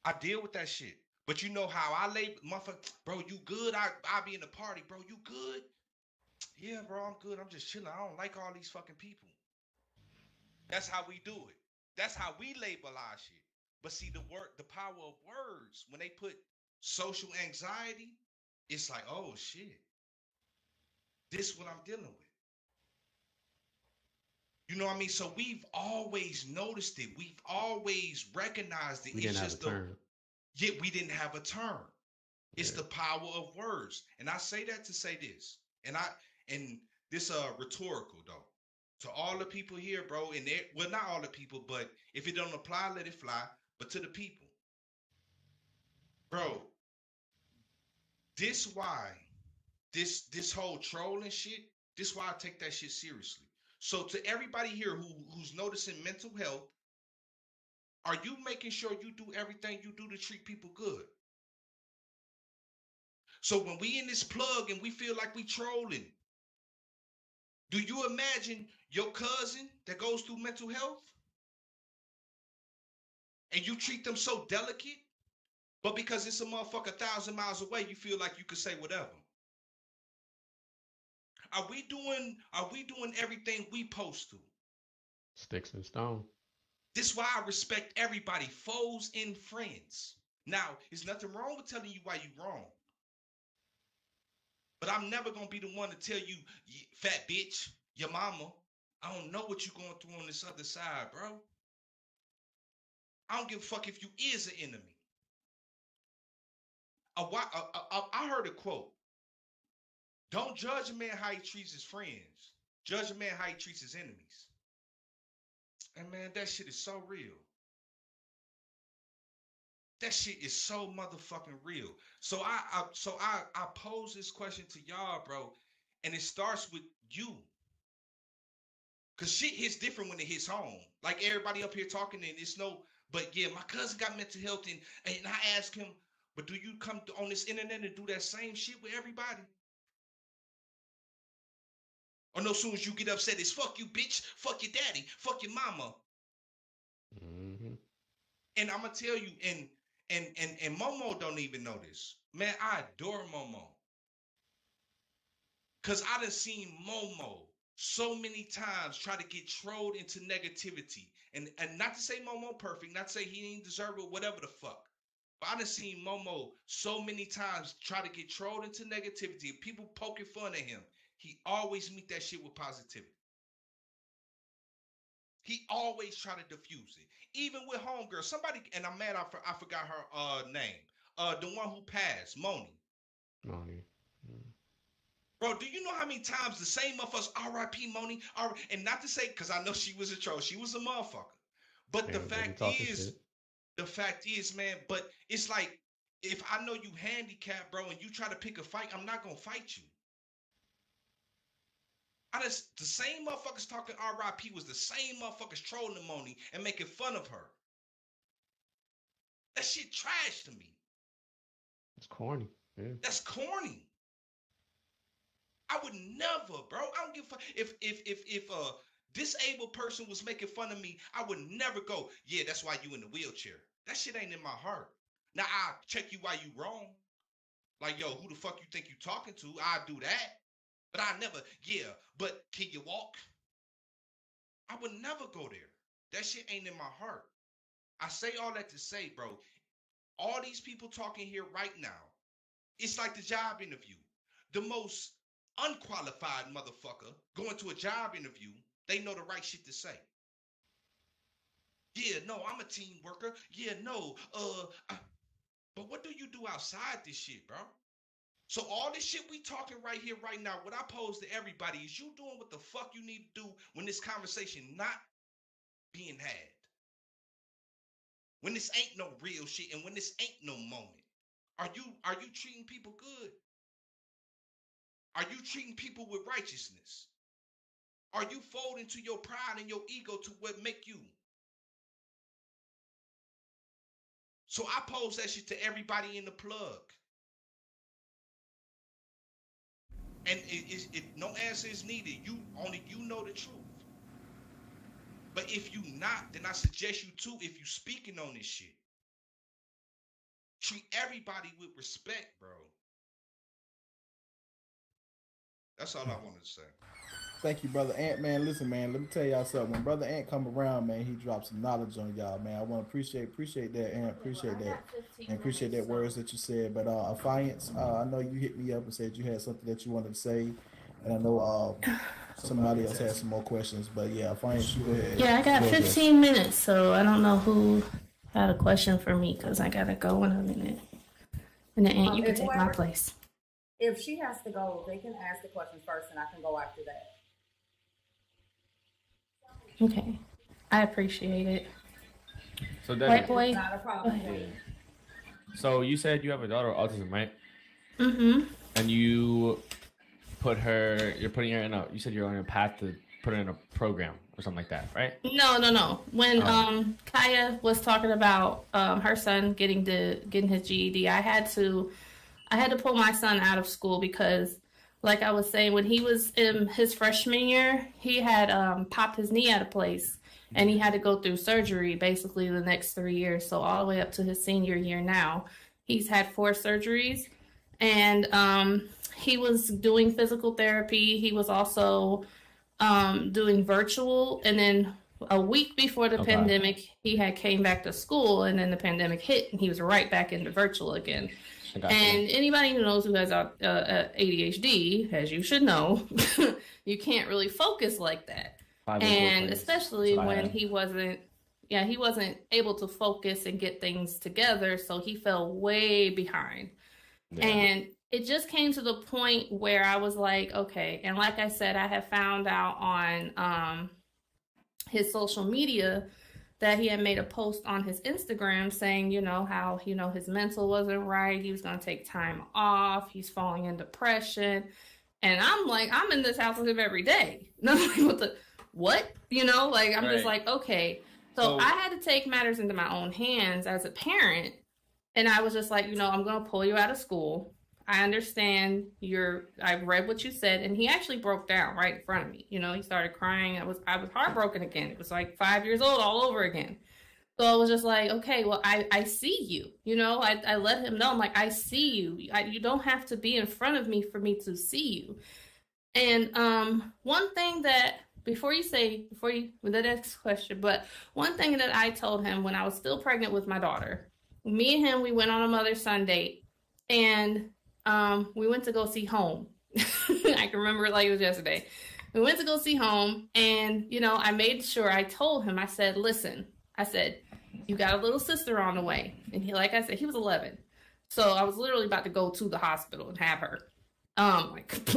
I deal with that shit. But you know how I label motherfucker, bro, you good? I be in the party, bro, you good? Yeah, bro, I'm good. I'm just chilling. I don't like all these fucking people. That's how we do it. That's how we label our shit. But see, the power of words, when they put social anxiety, it's like, oh shit, this is what I'm dealing with. You know what I mean? So we've always noticed it. We've always recognized it. We It's didn't have a just term. yet we didn't have a term. It's Yeah. the power of words. And I say that to say this. And this rhetorical though. To all the people here, bro, and well, not all the people, but if it don't apply, let it fly. But to the people, bro, this why this whole trolling shit, this why I take that shit seriously. So to everybody here who's noticing mental health, are you making sure you do everything you do to treat people good? So when we in this plug and we feel like we trolling, do you imagine your cousin that goes through mental health and you treat them so delicate, but because it's a motherfucker 1,000 miles away, you feel like you could say whatever? Are we doing everything we supposed to? Sticks and stone. This is why I respect everybody, foes and friends. Now, there's nothing wrong with telling you why you wrong. But I'm never gonna be the one to tell you, fat bitch, your mama, I don't know what you're going through on this other side, bro. I don't give a fuck if you is an enemy. I heard a quote. Don't judge a man how he treats his friends. Judge a man how he treats his enemies. And man, that shit is so real. That shit is so motherfucking real. So I pose this question to y'all, bro, and it starts with you. Cause shit hits different when it hits home. Like everybody up here talking, and it's no, but yeah, my cousin got mental health, and I asked him, but do you come on this internet and do that same shit with everybody? Or no, as soon as you get upset, it's fuck you, bitch, fuck your daddy, fuck your mama. Mm-hmm. And I'm gonna tell you, and Momo don't even know this. Man, I adore Momo. Cause I done seen Momo so many times try to get trolled into negativity. And not to say Momo perfect, not to say he ain't deserve it, whatever the fuck. But I done seen Momo so many times try to get trolled into negativity. People poking fun at him. He always meet that shit with positivity. He always try to diffuse it. Even with homegirl. Somebody, and I'm mad I forgot her name. The one who passed, Moni. Money. Bro, do you know how many times the same motherfuckers, R.I.P. Moni, and not to say, because I know she was a troll, she was a motherfucker. But the fact is, man, but it's like, if I know you handicapped, bro, and you try to pick a fight, I'm not gonna fight you. The same motherfuckers talking R.I.P. was the same motherfuckers trolling Moni and making fun of her. That shit trash to me. It's corny. Yeah. That's corny. I would never, bro. I don't give a fuck. If a disabled person was making fun of me, I would never go, yeah, that's why you in the wheelchair. That shit ain't in my heart. Now I'll check you why you wrong. Like, yo, who the fuck you think you talking to? I'll do that. But I never, yeah, but can you walk? I would never go there. That shit ain't in my heart. I say all that to say, bro, all these people talking here right now, it's like the job interview. The most unqualified motherfucker going to a job interview, they know the right shit to say. Yeah, no, I'm a team worker. Yeah, no, but what do you do outside this shit, bro? So all this shit we talking right here, right now, what I pose to everybody is you doing what the fuck you need to do when this conversation not being had. When this ain't no real shit and when this ain't no moment. Are you treating people good? Are you treating people with righteousness? Are you folding to your pride and your ego to what make you? So I pose that shit to everybody in the plug. And no answer is needed. You know the truth. But if you not, then I suggest you too, if you speaking on this shit, treat everybody with respect, bro. That's all I wanted to say. Thank you, Brother Ant, man. Listen, man, let me tell y'all something. When Brother Ant come around, man, he drops some knowledge on y'all, man. I want to appreciate that, Ant. Appreciate that. And appreciate that words that you said. But Affiance, I know you hit me up and said you had something that you wanted to say. And I know somebody else had some more questions. But yeah, Affiance, you go ahead. Yeah, I got 15 minutes, so I don't know who had a question for me because I got to go in a minute. And then Ant, you can take my place. If she has to go, they can ask the questions first and I can go after that. Okay, I appreciate it. So White boy. Not a problem. So you said you have a daughter with autism, right? Mm-hmm. And you're putting her in you said you're on a path to put her in a program or something like that, right? No. When Kaya was talking about her son getting his GED, I had to pull my son out of school because, like I was saying, when he was in his freshman year, he had popped his knee out of place, and he had to go through surgery basically the next 3 years. So all the way up to his senior year now, he's had 4 surgeries, and he was doing physical therapy. He was also doing virtual, and then a week before the pandemic, he had came back to school, and then the pandemic hit, and he was right back into virtual again. And anybody who knows who has ADHD, as you should know, you can't really focus like that. And especially when he wasn't able to focus and get things together, so he fell way behind. Yeah. And it just came to the point where I was like, okay. And like I said, I have found out on his social media that he had made a post on his Instagram saying, how, his mental wasn't right. He was going to take time off. He's falling in depression. And I'm like, I'm in this house with him every day. And I'm like, what? I'm just like, okay. So I had to take matters into my own hands as a parent. And I was just like, I'm going to pull you out of school. I understand I read what you said. And he actually broke down right in front of me. He started crying. I was heartbroken again. It was like 5 years old all over again. So I was just like, okay, well, I see you. I let him know. I'm like, I see you. You don't have to be in front of me for me to see you. And one thing that, before you with the next question, but one thing that I told him when I was still pregnant with my daughter, me and him, we went on a mother-son date, and we went to go see Home. I can remember it like it was yesterday. We went to go see Home, and, I made sure I told him, I said, listen, you got a little sister on the way. And he, like I said, he was 11. So I was literally about to go to the hospital and have her,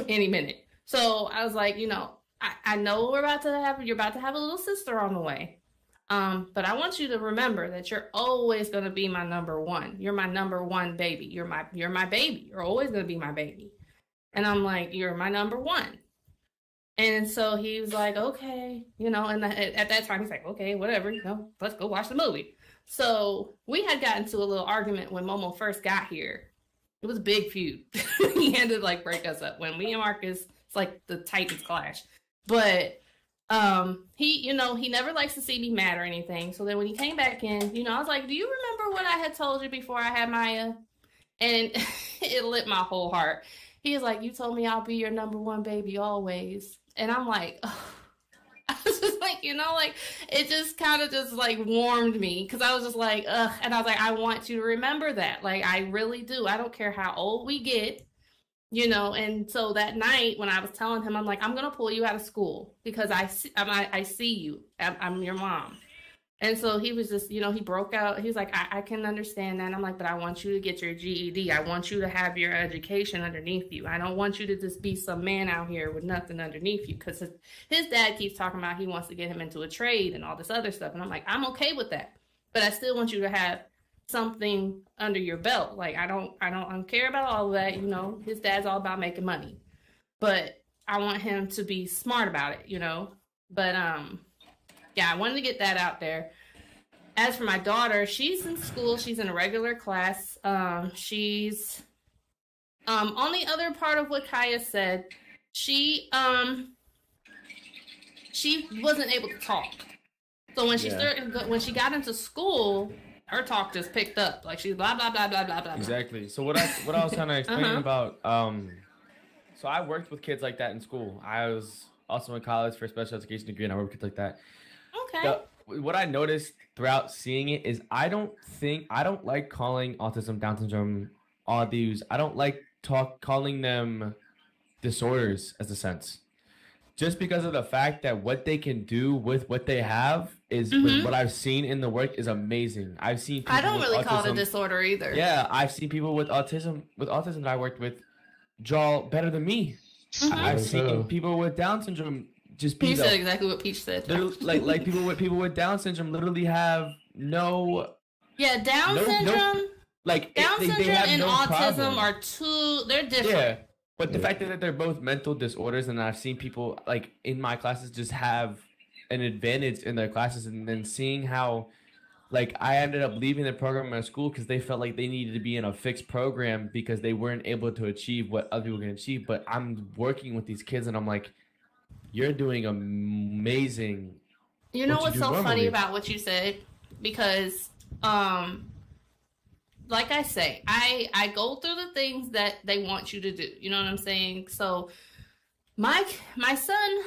any minute. So I was like, I know you're about to have a little sister on the way. But I want you to remember that you're always going to be my number one. You're my number one baby. You're my baby. You're always going to be my baby. And I'm like, you're my number one. And so he was like, okay, and at that time he's like, okay, whatever, let's go watch the movie. So we had gotten to a little argument when Momo first got here. It was a big feud. He had to break us up. When me and Marcus, it's like the Titans clash. But he never likes to see me mad or anything. So then when he came back in, I was like, do you remember what I had told you before I had Maya? And it lit my whole heart. He was like, you told me I'll be your number one baby always. And I'm like, oh. I was just like, it just kind of just warmed me. Cause I was just like, ugh. And I was like, I want you to remember that. I really do. I don't care how old we get. And so that night when I was telling him, I'm like, I'm going to pull you out of school because I see you. I'm your mom. And so he was just, he broke out. He was like, I can understand that. And I'm like, but I want you to get your GED. I want you to have your education underneath you. I don't want you to just be some man out here with nothing underneath you. Because his dad keeps talking about he wants to get him into a trade and all this other stuff. And I'm like, I'm okay with that. But I still want you to have something under your belt. I don't care about all of that. His dad's all about making money, but I want him to be smart about it, but yeah, I wanted to get that out there. as for my daughter, she's in school. She's in a regular class. She's on the other part of what Kaya said. She wasn't able to talk. So when when she got into school, her talk just picked up. Like she's blah blah blah blah blah blah. Exactly. So what I was trying to explain about so I worked with kids like that in school. I was also in college for a special education degree, and I worked with kids like that. Okay. What I noticed throughout seeing it is I don't like calling autism, Down syndrome, all these. I don't like calling them disorders as a sense. Just because of the fact that what they can do with what they have is with what I've seen in the work is amazing. I've seen people I don't really call it a autism, disorder either. Yeah, I've seen people with autism that I worked with draw better than me. I've seen people with Down syndrome just be. You said exactly what Peach said. Like people with Down syndrome literally have no. Yeah, Down syndrome. Like Down syndrome they and autism problem. are they're different. Yeah, but the fact that they're both mental disorders, and I've seen people like in my classes just have an advantage in their classes, and then seeing how. Like, I ended up leaving the program at school because they felt like they needed to be in a fixed program because they weren't able to achieve what other people can achieve. But I'm working with these kids, and I'm like, you're doing amazing. You know what's so funny about what you said? Because, like I say, I go through the things that they want you to do. You know what I'm saying? So, my son...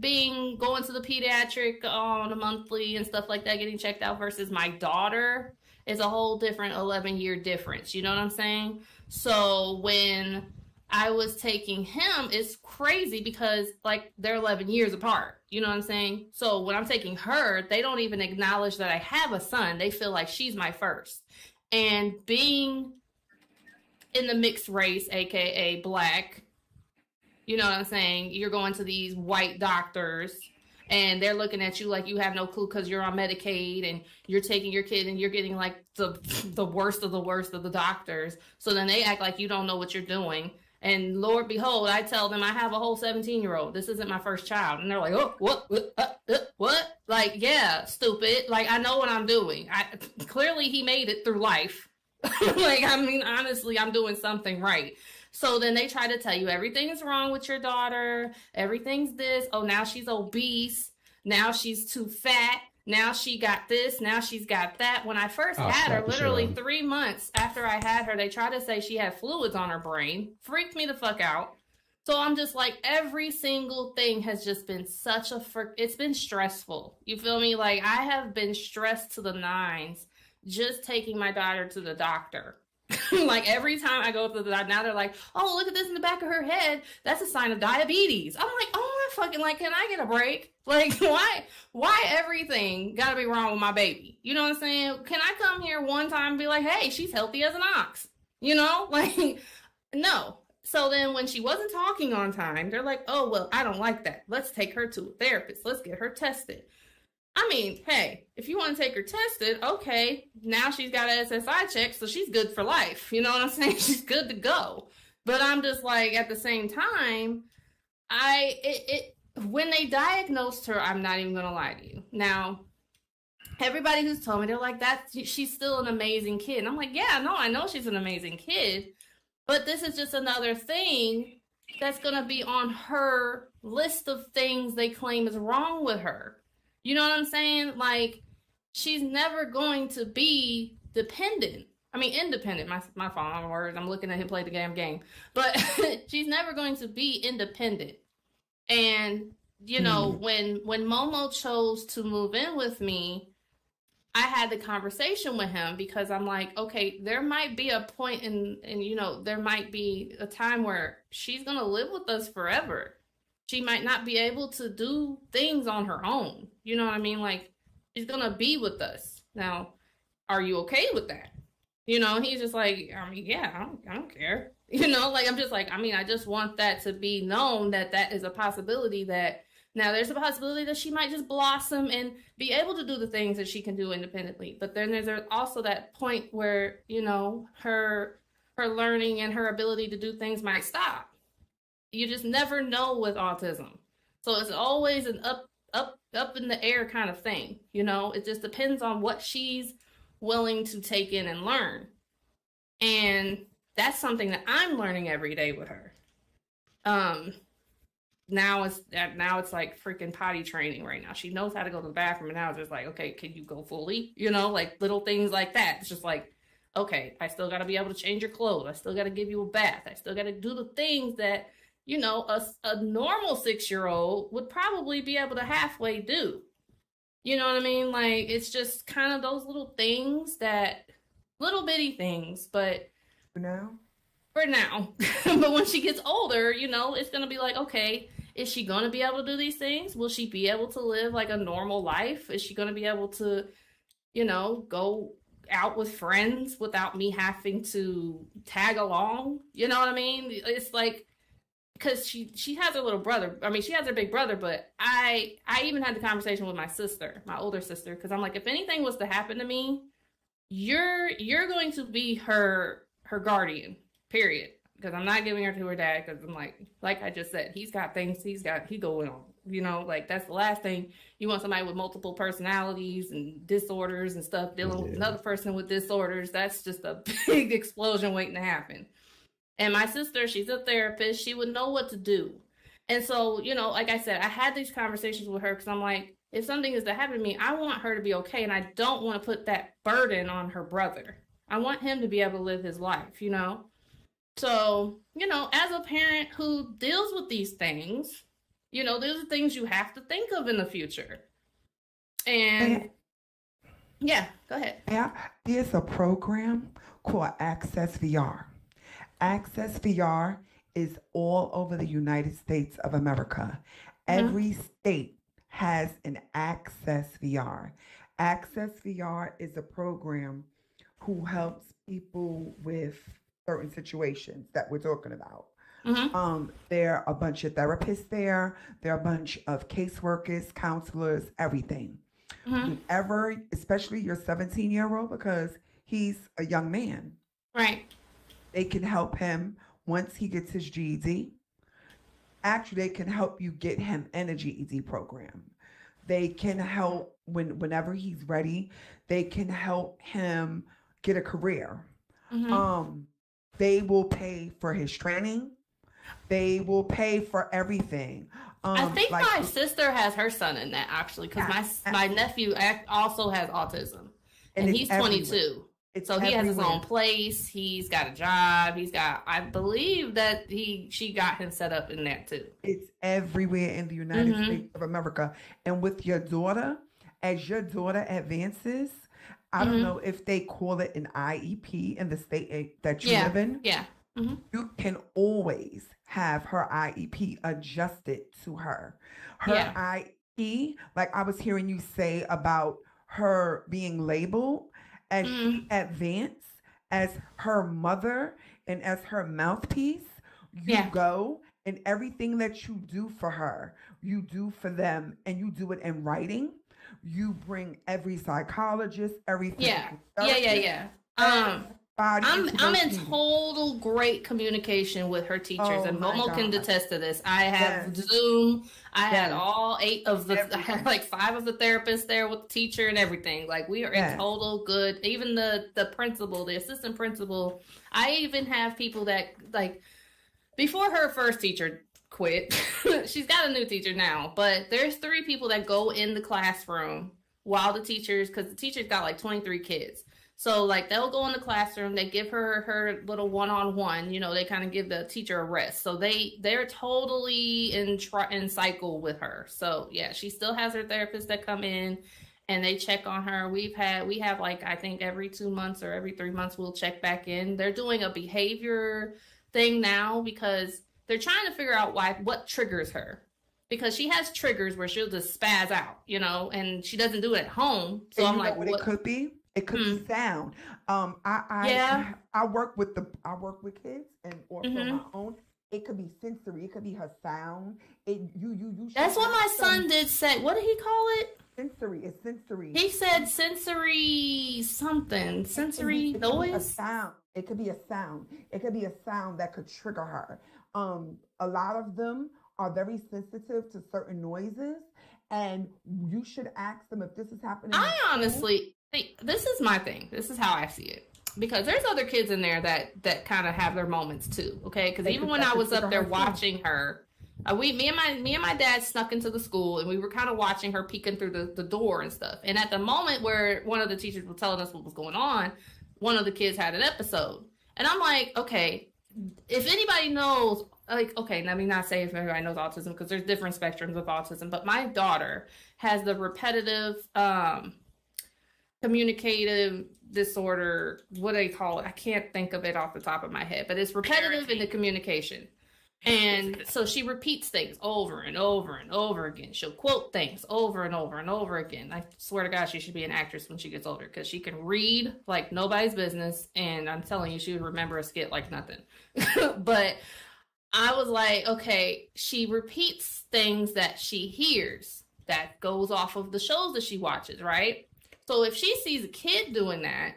going to the pediatric on a monthly and stuff like that, getting checked out versus my daughter is a whole different 11-year difference. You know what I'm saying? So when I was taking him, it's crazy because like they're 11 years apart. You know what I'm saying? So when I'm taking her, they don't even acknowledge that I have a son. They feel like she's my first. And being in the mixed race, aka Black, you know what I'm saying? You're going to these white doctors and they're looking at you like you have no clue because you're on Medicaid and you're taking your kid and you're getting like the worst of the doctors. So then they act like you don't know what you're doing. And Lord behold, I tell them I have a whole 17-year-old. This isn't my first child. And they're like, oh, what? Like, yeah, stupid. Like, I know what I'm doing. Clearly he made it through life. Like, I mean, honestly, I'm doing something right. So then they try to tell you everything's wrong with your daughter. Everything's this. Oh, now she's obese. Now she's too fat. Now she got this. Now she's got that. When I first had her, literally 3 months after I had her, they tried to say she had fluids on her brain. Freaked me the fuck out. So I'm just like, every single thing has just been such it's been stressful. You feel me? Like I have been stressed to the nines just taking my daughter to the doctor. Like every time I go to the doctor, now they're like, oh, look at this in the back of her head. That's a sign of diabetes. I'm like, oh my fucking, like, can I get a break? Like, why everything gotta be wrong with my baby? You know what I'm saying? Can I come here one time and be like, hey, she's healthy as an ox? You know, like, no. So then when she wasn't talking on time, they're like, oh, well, I don't like that. Let's take her to a therapist. Let's get her tested. I mean, hey, if you want to take her tested, okay, now she's got an SSI check, so she's good for life. You know what I'm saying? She's good to go. But I'm just like, at the same time, when they diagnosed her, I'm not even going to lie to you. Now, everybody who's told me, they're like, she's still an amazing kid. And I'm like, yeah, no, I know she's an amazing kid, but this is just another thing that's going to be on her list of things they claim is wrong with her. You know what I'm saying? Like, she's never going to be dependent. I mean, independent. My fault, my words. I'm looking at him play the damn game. But she's never going to be independent. And, you know, when Momo chose to move in with me, I had the conversation with him because I'm like, okay, there might be a point and you know, there might be a time where she's going to live with us forever. She might not be able to do things on her own. You know what I mean? Like, she's going to be with us. Now, are you okay with that? You know, he's just like, I mean, yeah, I don't care. You know, like, I'm just like, I mean, I just want that to be known that is a possibility that, now there's a possibility that she might just blossom and be able to do the things that she can do independently. But then there's also that point where, you know, her learning and her ability to do things might stop. You just never know with autism. So it's always an up in the air kind of thing. You know, it just depends on what she's willing to take in and learn. And that's something that I'm learning every day with her. Now it's like freaking potty training right now. She knows how to go to the bathroom, and now it's just like, okay, can you go fully? You know, like little things like that. It's just like, okay, I still got to be able to change your clothes. I still got to give you a bath. I still got to do the things that, you know, a normal 6-year-old would probably be able to halfway do. You know what I mean? Like, it's just kind of those little things little bitty things, but For now. But when she gets older, you know, it's going to be like, okay, is she going to be able to do these things? Will she be able to live like a normal life? Is she going to be able to, you know, go out with friends without me having to tag along? You know what I mean? It's like, because she has her little brother. I mean, she has her big brother, but I even had the conversation with my sister, my older sister, because I'm like, if anything was to happen to me, you're going to be her guardian, period. Because I'm not giving her to her dad, because I'm like I just said, he's got things he going on. You know, like, that's the last thing. You want somebody with multiple personalities and disorders and stuff, dealing with another person with disorders. That's just a big explosion waiting to happen. And my sister, she's a therapist. She would know what to do. And so, you know, like I said, I had these conversations with her because I'm like, if something is to happen to me, I want her to be okay. And I don't want to put that burden on her brother. I want him to be able to live his life, you know? So, you know, as a parent who deals with these things, you know, these are things you have to think of in the future. And yeah, go ahead. Yeah, there's a program called Access VR. Access VR is all over the United States of America. Every state has an Access VR. Access VR is a program who helps people with certain situations that we're talking about. There are a bunch of therapists there. There are a bunch of caseworkers, counselors, everything. Whenever, especially your 17-year-old, because he's a young man. Right. They can help him once he gets his GED. Actually, they can help you get him in a GED program. They can help whenever he's ready. They can help him get a career. They will pay for his training. They will pay for everything. I think like, my sister has her son in that, actually, because my nephew also has autism, and he's 22. So he has his own place. He's got a job. I believe that she got him set up in that too. It's everywhere in the United States of America. And with your daughter, as your daughter advances, I don't know if they call it an IEP in the state that you live in. Yeah. You can always have her IEP adjusted to her. Her IEP, like I was hearing you say about her being labeled, as she advances as her mother and as her mouthpiece, you go, and everything that you do for her, you do for them, and you do it in writing. You bring every psychologist, everything. Yeah. I'm in total great communication with her teachers, and Momo can attest to this. I have Zoom. I had all 8 of the, I had like 5 of the therapists there with the teacher and everything. Like, we are in total good. Even the principal, the assistant principal. I even have people that, like, before her first teacher quit, she's got a new teacher now, but there's 3 people that go in the classroom while the teachers, because the teacher's got like 23 kids. So, like, they'll go in the classroom, they give her little one-on-one, you know, they kind of give the teacher a rest. So they're totally in cycle with her. So, yeah, she still has her therapists that come in and they check on her. We have like, I think every 2 months or every 3 months, we'll check back in. They're doing a behavior thing now because they're trying to figure out what triggers her. Because she has triggers where she'll just spaz out, you know, and she doesn't do it at home. So I'm like, what it could be? It could be sound. I work with kids and also my own. It could be sensory. It could be her sound. That's what my son did say. What did he call it? Sensory. It's sensory. He said sensory something. Sensory noise. A sound. It could be a sound. It could be a sound that could trigger her. A lot of them are very sensitive to certain noises, And you should ask them if this is happening. I honestly think this is my thing. This is how I see it. Because there's other kids in there that kind of have their moments too. Okay, because even when I was up there watching her, me and my dad snuck into the school and we were kind of watching her peeking through the door and stuff. And at the moment where one of the teachers was telling us what was going on, one of the kids had an episode, and I'm like, okay, if anybody knows. Like, okay, let me not say if everybody knows autism because there's different spectrums of autism, but my daughter has the repetitive communicative disorder. What do they call it? I can't think of it off the top of my head, but it's repetitive in the communication. And so she repeats things over and over and over again. She'll quote things over and over and over again. I swear to God, she should be an actress when she gets older because she can read like nobody's business. And I'm telling you, she would remember a skit like nothing. But I was like, okay, she repeats things that she hears that goes off of the shows that she watches, right? So if she sees a kid doing that,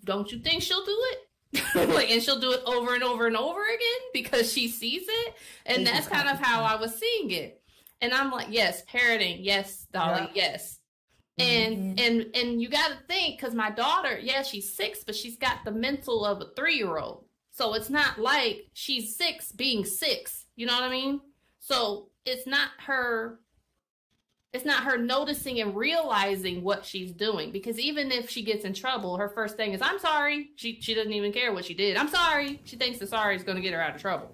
don't you think she'll do it? Like, and she'll do it over and over and over again because she sees it. And that's kind of how I was seeing it. And I'm like, yes, parroting, yes, Dolly, yes. And you got to think, because my daughter, yeah, she's 6, but she's got the mental of a 3-year-old. So it's not like she's 6 being 6. You know what I mean? So it's not her noticing and realizing what she's doing. Because even if she gets in trouble, her first thing is, I'm sorry. She doesn't even care what she did. I'm sorry. She thinks the sorry is going to get her out of trouble.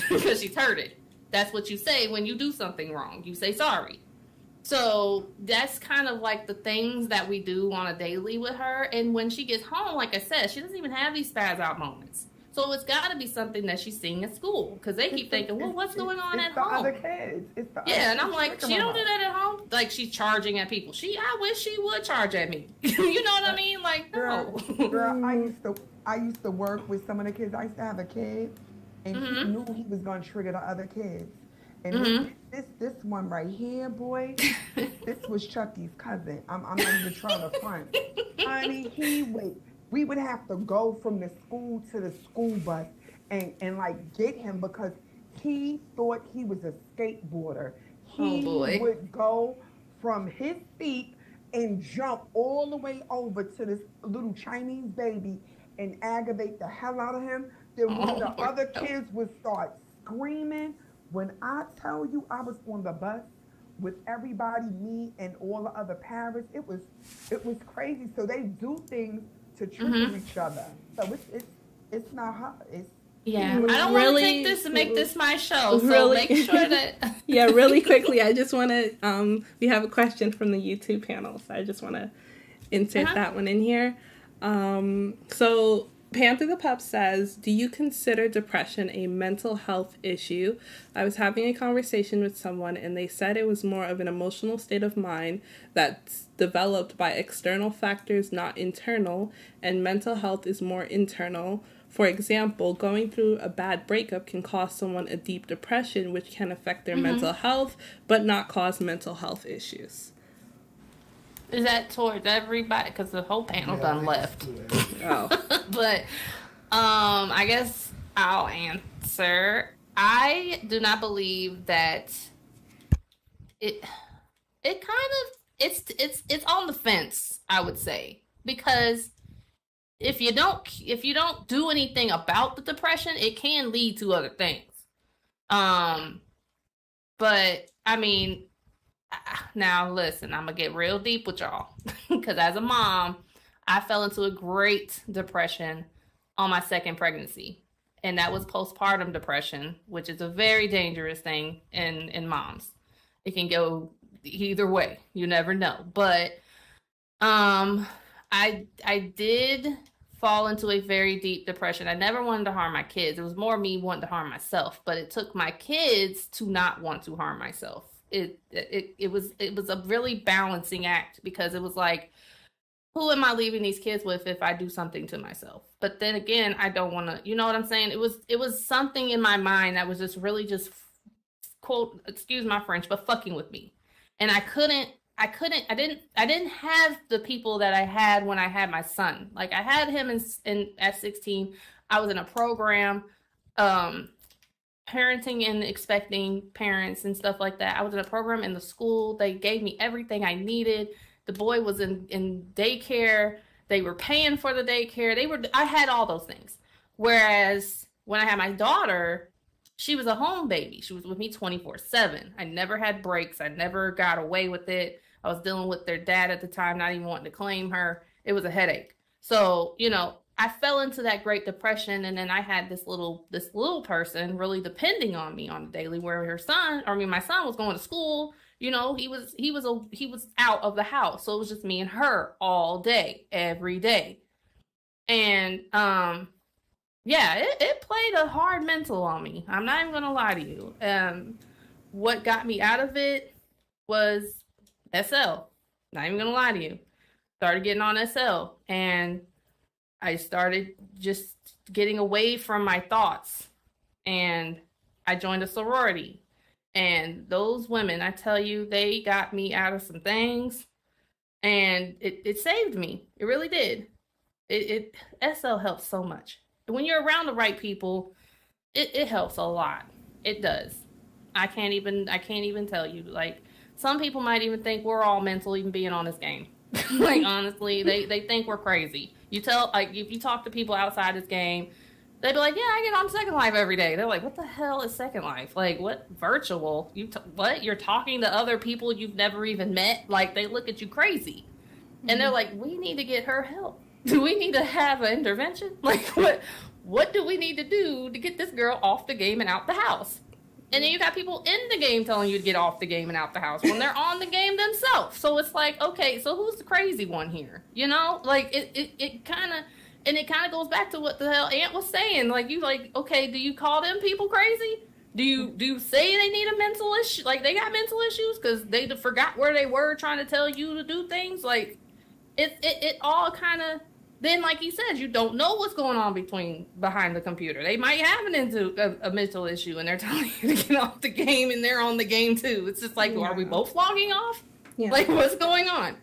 Because she's heard it. That's what you say when you do something wrong. You say sorry. So that's kind of like the things that we do on a daily with her. And when she gets home, like I said, she doesn't even have these spaz out moments. So it's got to be something that she's seeing at school because they keep thinking, well, what's going on at home? Other kids. Yeah, and I'm like, she don't do that at home. Like, she's charging at people. I wish she would charge at me. You know what I mean? Like, no. Girl, I used to work with some of the kids. I used to have a kid, and he knew he was going to trigger the other kids. And this one right here, boy, this was Chucky's cousin. I'm not even trying to front. Honey, we would have to go from the school to the school bus and like get him because he thought he was a skateboarder. He would go from his feet and jump all the way over to this little Chinese baby and aggravate the hell out of him. Then when the other kids would start screaming, when I tell you I was on the bus with everybody, me and all the other parents, it was crazy. So they do things to trigger each other. So it's not hard. I don't want to take this and make this my show. So make sure that yeah, really quickly, I just want to we have a question from the YouTube panel, so I just want to insert that one in here. So Panther the Pup says, do you consider depression a mental health issue? I was having a conversation with someone and they said it was more of an emotional state of mind that's developed by external factors, not internal, and mental health is more internal. For example, going through a bad breakup can cause someone a deep depression, which can affect their mental health, but not cause mental health issues. Is that towards everybody? Because the whole panel done left. Oh. But I guess I'll answer. I do not believe that it kind of it's on the fence, I would say, because if you don't do anything about the depression, it can lead to other things. But I mean, now listen, I'm gonna get real deep with y'all because as a mom, I fell into a great depression on my second pregnancy, and that was postpartum depression, which is a very dangerous thing in moms. It can go either way, you never know. But I did fall into a very deep depression. I never wanted to harm my kids. It was more me wanting to harm myself, but it took my kids to not want to harm myself. It was a really balancing act because it was like, who am I leaving these kids with if I do something to myself? But then again, I don't want to, you know what I'm saying? It was something in my mind that was just really just, quote, excuse my French, but fucking with me. And I didn't have the people that I had when I had my son. Like I had him in at 16. I was in a program. parenting and expecting parents and stuff like that. I was in a program in the school. They gave me everything I needed. The boy was in daycare. They were paying for the daycare. I had all those things. Whereas when I had my daughter, she was a home baby. She was with me 24/7. I never had breaks. I never got away with it. I was dealing with their dad at the time, not even wanting to claim her. It was a headache. So, you know, I fell into that Great Depression, and then I had this little person really depending on me on a daily, where my son was going to school. You know, he was out of the house. So it was just me and her all day, every day. And yeah, it played a hard mental on me. I'm not even gonna lie to you. What got me out of it was SL. Not even gonna lie to you. Started getting on SL, and I started just getting away from my thoughts, and I joined a sorority. And those women, I tell you, they got me out of some things, and it saved me. It really did. SL helps so much. When you're around the right people, it helps a lot. It does. I can't even tell you. Like, some people might even think we're all mental even being on this game. Like, honestly, they think we're crazy. If you talk to people outside this game, they'd be like, yeah, I get on Second Life every day. They're like, what the hell is Second Life? Like, what? Virtual? What? You're talking to other people you've never even met? Like, they look at you crazy. And they're like, we need to get her help. Do we need to have an intervention? Like, what do we need to do to get this girl off the game and out the house? And then you got people in the game telling you to get off the game and out the house when they're on the game themselves. So it's like, okay, so who's the crazy one here? You know, like it kind of goes back to what the hell Ant was saying. Like, okay, do you call them people crazy? Do you say they need a mental issue? Like, they got mental issues because they forgot where they were trying to tell you to do things? Like, it all kind of, then, like he says, you don't know what's going on behind the computer. They might have a mental issue, and they're telling you to get off the game, and they're on the game too. It's just like, are we both logging off? Yeah. Like, what's going on?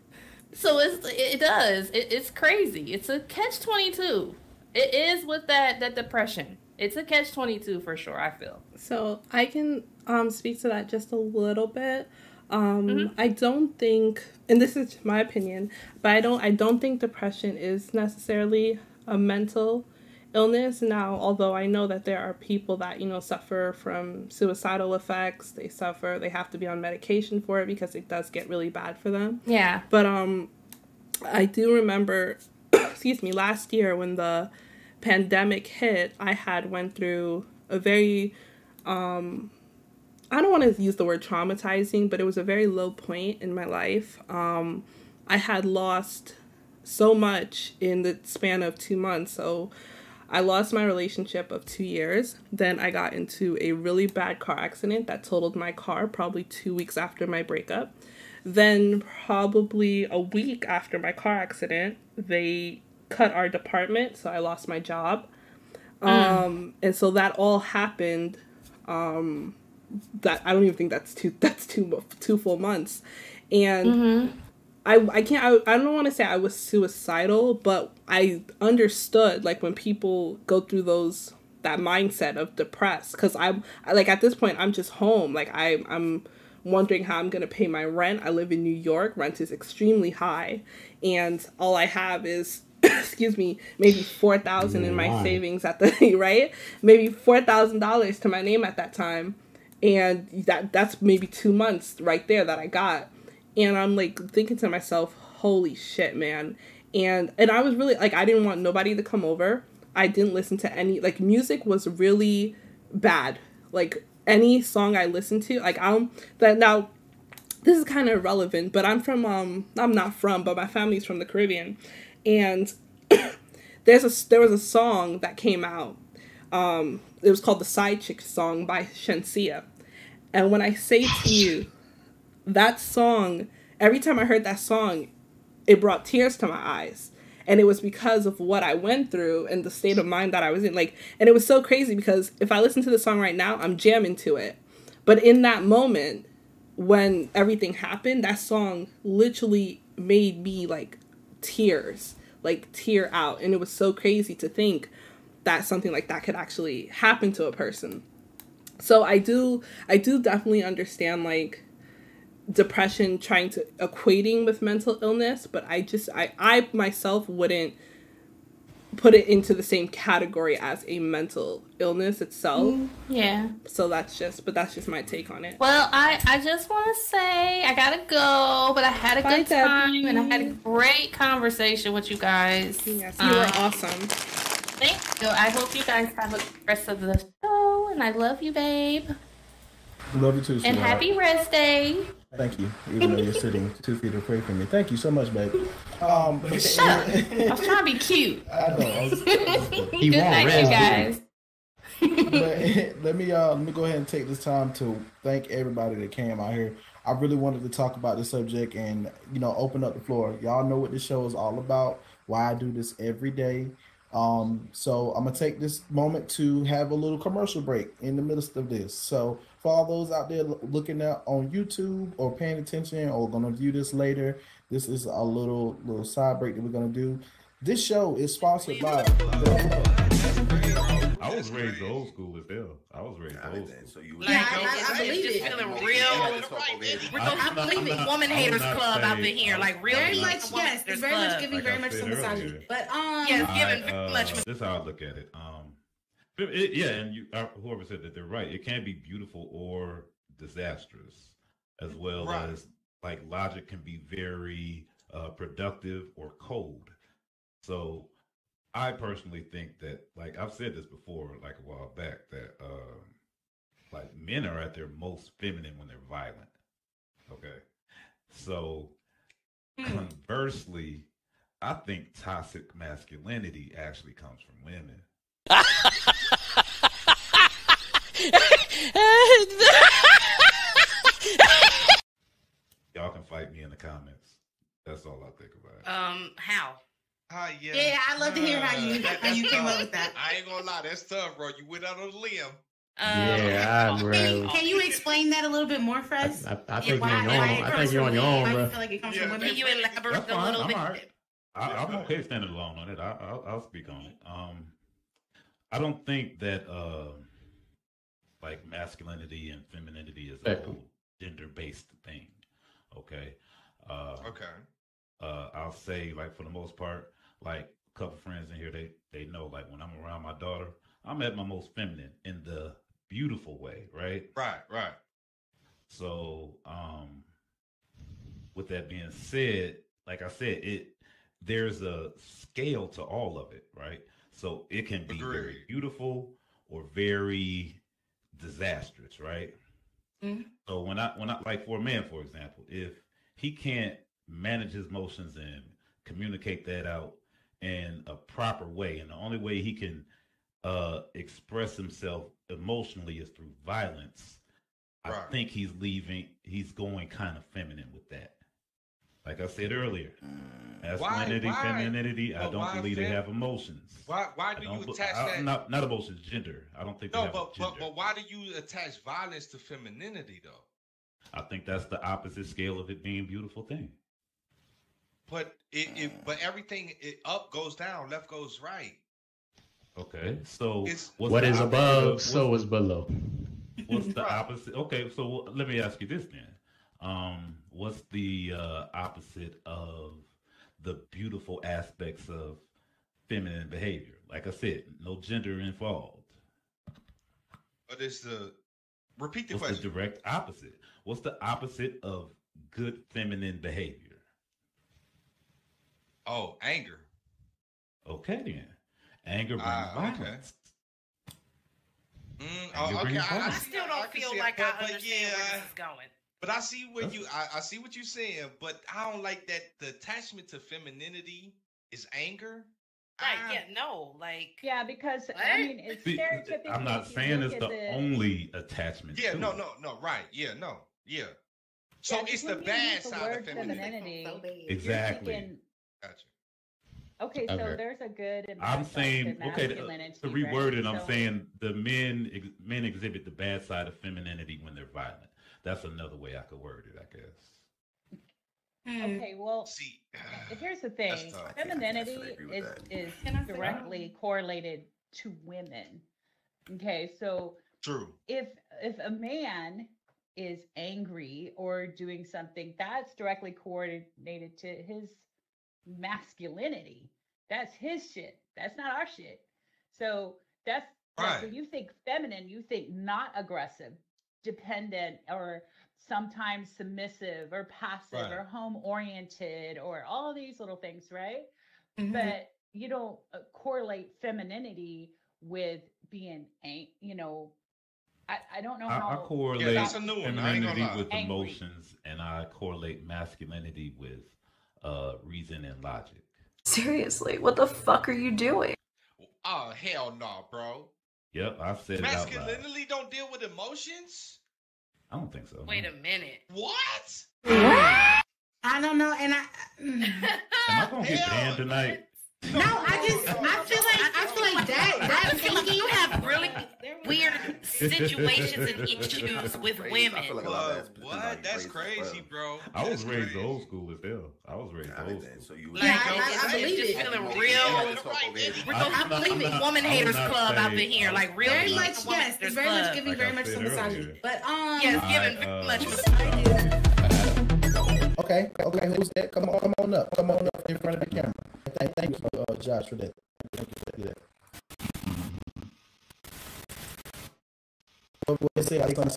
So it's crazy. It's a catch-22. It is with that depression. It's a catch-22 for sure, I feel. So I can speak to that just a little bit. I don't think, and this is my opinion, but I don't think depression is necessarily a mental illness. Now, although I know that there are people that, suffer from suicidal effects, they have to be on medication for it because it does get really bad for them. Yeah. But I do remember, last year when the pandemic hit, I had went through a very, I don't want to use the word traumatizing, but it was a very low point in my life. I had lost so much in the span of 2 months. So I lost my relationship of 2 years. Then I got into a really bad car accident that totaled my car probably 2 weeks after my breakup. Then probably a week after my car accident, they cut our department. So I lost my job. And so that all happened, that I don't even think that's two full months. And I don't want to say I was suicidal, but I understood, like, when people go through that mindset of depressed, because I'm like, at this point I'm just home, like I'm wondering how I'm gonna pay my rent. I live in New York. Rent is extremely high, and all I have is maybe $4,000 in my savings at the right, maybe $4,000 to my name at that time. And that's maybe 2 months right there that I got. And I'm like thinking to myself, holy shit, man. And I was really like, I didn't want nobody to come over. I didn't listen to any, like, music was really bad. Like, any song I listened to, like, now this is kind of irrelevant, but I'm not from, but my family's from the Caribbean. And there was a song that came out. It was called the Side Chick Song by Shensia. And when I say to you, that song, every time I heard that song, it brought tears to my eyes. And it was because of what I went through and the state of mind that I was in. Like, and it was so crazy because if I listen to the song right now, I'm jamming to it. But in that moment, when everything happened, that song literally made me, like, tear out. And it was so crazy to think that something like that could actually happen to a person. So I do definitely understand like depression trying to equating with mental illness, but I myself wouldn't put it into the same category as a mental illness itself. Yeah. So that's just my take on it. Well, I just want to say I gotta go, but I had a good time and I had a great conversation with you guys. Yes, you were awesome. Thank you. I hope you guys have a good rest of the show, and I love you, babe. Love you too, and sweetheart. happy rest day. Thank you. Even though you're sitting 2 feet away from me. Thank you so much, babe. Shut up. I was trying to be cute. I know. Good night, you guys. But let me go ahead and take this time to thank everybody that came out here. I really wanted to talk about this subject and, you know, open up the floor. Y'all know what this show is all about, why I do this every day. So I'm gonna take this moment to have a little commercial break in the midst of this. So for all those out there looking at on YouTube or paying attention or gonna view this later, this is a little side break that we're gonna do. This show is sponsored by. I was raised old school as hell. I was raised old school. So you I believe it. Feeling real. I believe it. Woman haters club out here, like real. Very much, yes. It's very much giving very much some misogyny. But yes, giving very much. This is how I look at it. Yeah, and you, whoever said that, they're right. It can be beautiful or disastrous, as well as like logic can be very productive or cold. So I personally think that, like I've said this before, like a while back, that like men are at their most feminine when they're violent. Okay, so conversely, I think toxic masculinity actually comes from women. Y'all can fight me in the comments. That's all I think about. How? Yeah, I'd love to hear how you came up with that. I ain't gonna lie, that's tough, bro. You went out on a limb. Can you explain that a little bit more for us? I think you're on your own. I think you're on your own, bro. I feel like it comes from women. Can you elaborate a little bit? All right. I'm okay standing alone on it. I'll speak on it. I don't think that like masculinity and femininity is a whole gender-based thing. Okay. I'll say, like, for the most part, like a couple friends in here, they know, like, when I'm around my daughter, I'm at my most feminine in the beautiful way, right? Right. So, with that being said, like I said, there's a scale to all of it, right? So it can be very beautiful or very disastrous, right? Mm-hmm. So when I like, for a man, for example, if he can't manage his emotions and communicate that out in a proper way, and the only way he can express himself emotionally is through violence, I think he's going kind of feminine with that. Like I said earlier, masculinity, femininity, I don't believe they have emotions. Why do you attach that? Not emotions, gender. I don't think they have gender. But why do you attach violence to femininity, though? I think that's the opposite scale of it being a beautiful thing. But but everything up goes down, left goes right. Okay, so what is above, so is below. What's the opposite? Okay, so let me ask you this then. What's the opposite of the beautiful aspects of feminine behavior? Like I said, no gender involved. What is repeat the question? What's the direct opposite? What's the opposite of good feminine behavior? Oh, anger. Okay then. Anger brings violence. I still don't feel like I understand where this is going. But I see I see what you're saying, but I don't like that the attachment to femininity is anger. Because I mean, it's stereotypically. I'm not saying it's the only attachment. Yeah, no, right. Yeah, no, yeah. So it's the bad side of femininity. Exactly. Gotcha. Okay, so there's a good and I'm saying, masculinity, to reword it, I'm saying the men exhibit the bad side of femininity when they're violent. That's another way I could word it, I guess. Okay, well, here's the thing. Femininity is directly correlated to women. Okay, so True. If a man is angry or doing something, that's directly coordinated to his masculinity. That's his shit. That's not our shit. So that's like when you think feminine, you think not aggressive, dependent, or sometimes submissive or passive or home oriented or all these little things, right? Mm-hmm. But you don't correlate femininity with being, I don't know how. I correlate femininity with emotions, and I correlate masculinity with reason and logic. Seriously, what the fuck are you doing? Oh, hell no, bro. Yep, I've said it out loud. Masculinity don't deal with emotions? I don't think so. Wait a minute. What? What? I don't know, and Am I gonna get banned tonight? No, I feel like that thinking, you have really weird situations and issues with women. What? That's crazy, bro. I was raised old school as hell. I believe it. Feeling real. I believe it. Woman haters club out there here, like real. Very much, yes. It's very much giving very much some misogyny. But yes, giving very much misogyny. Okay, who's that? Come on up in front of the camera. Thank you, Josh, for that. Thank you for that. What they say? Come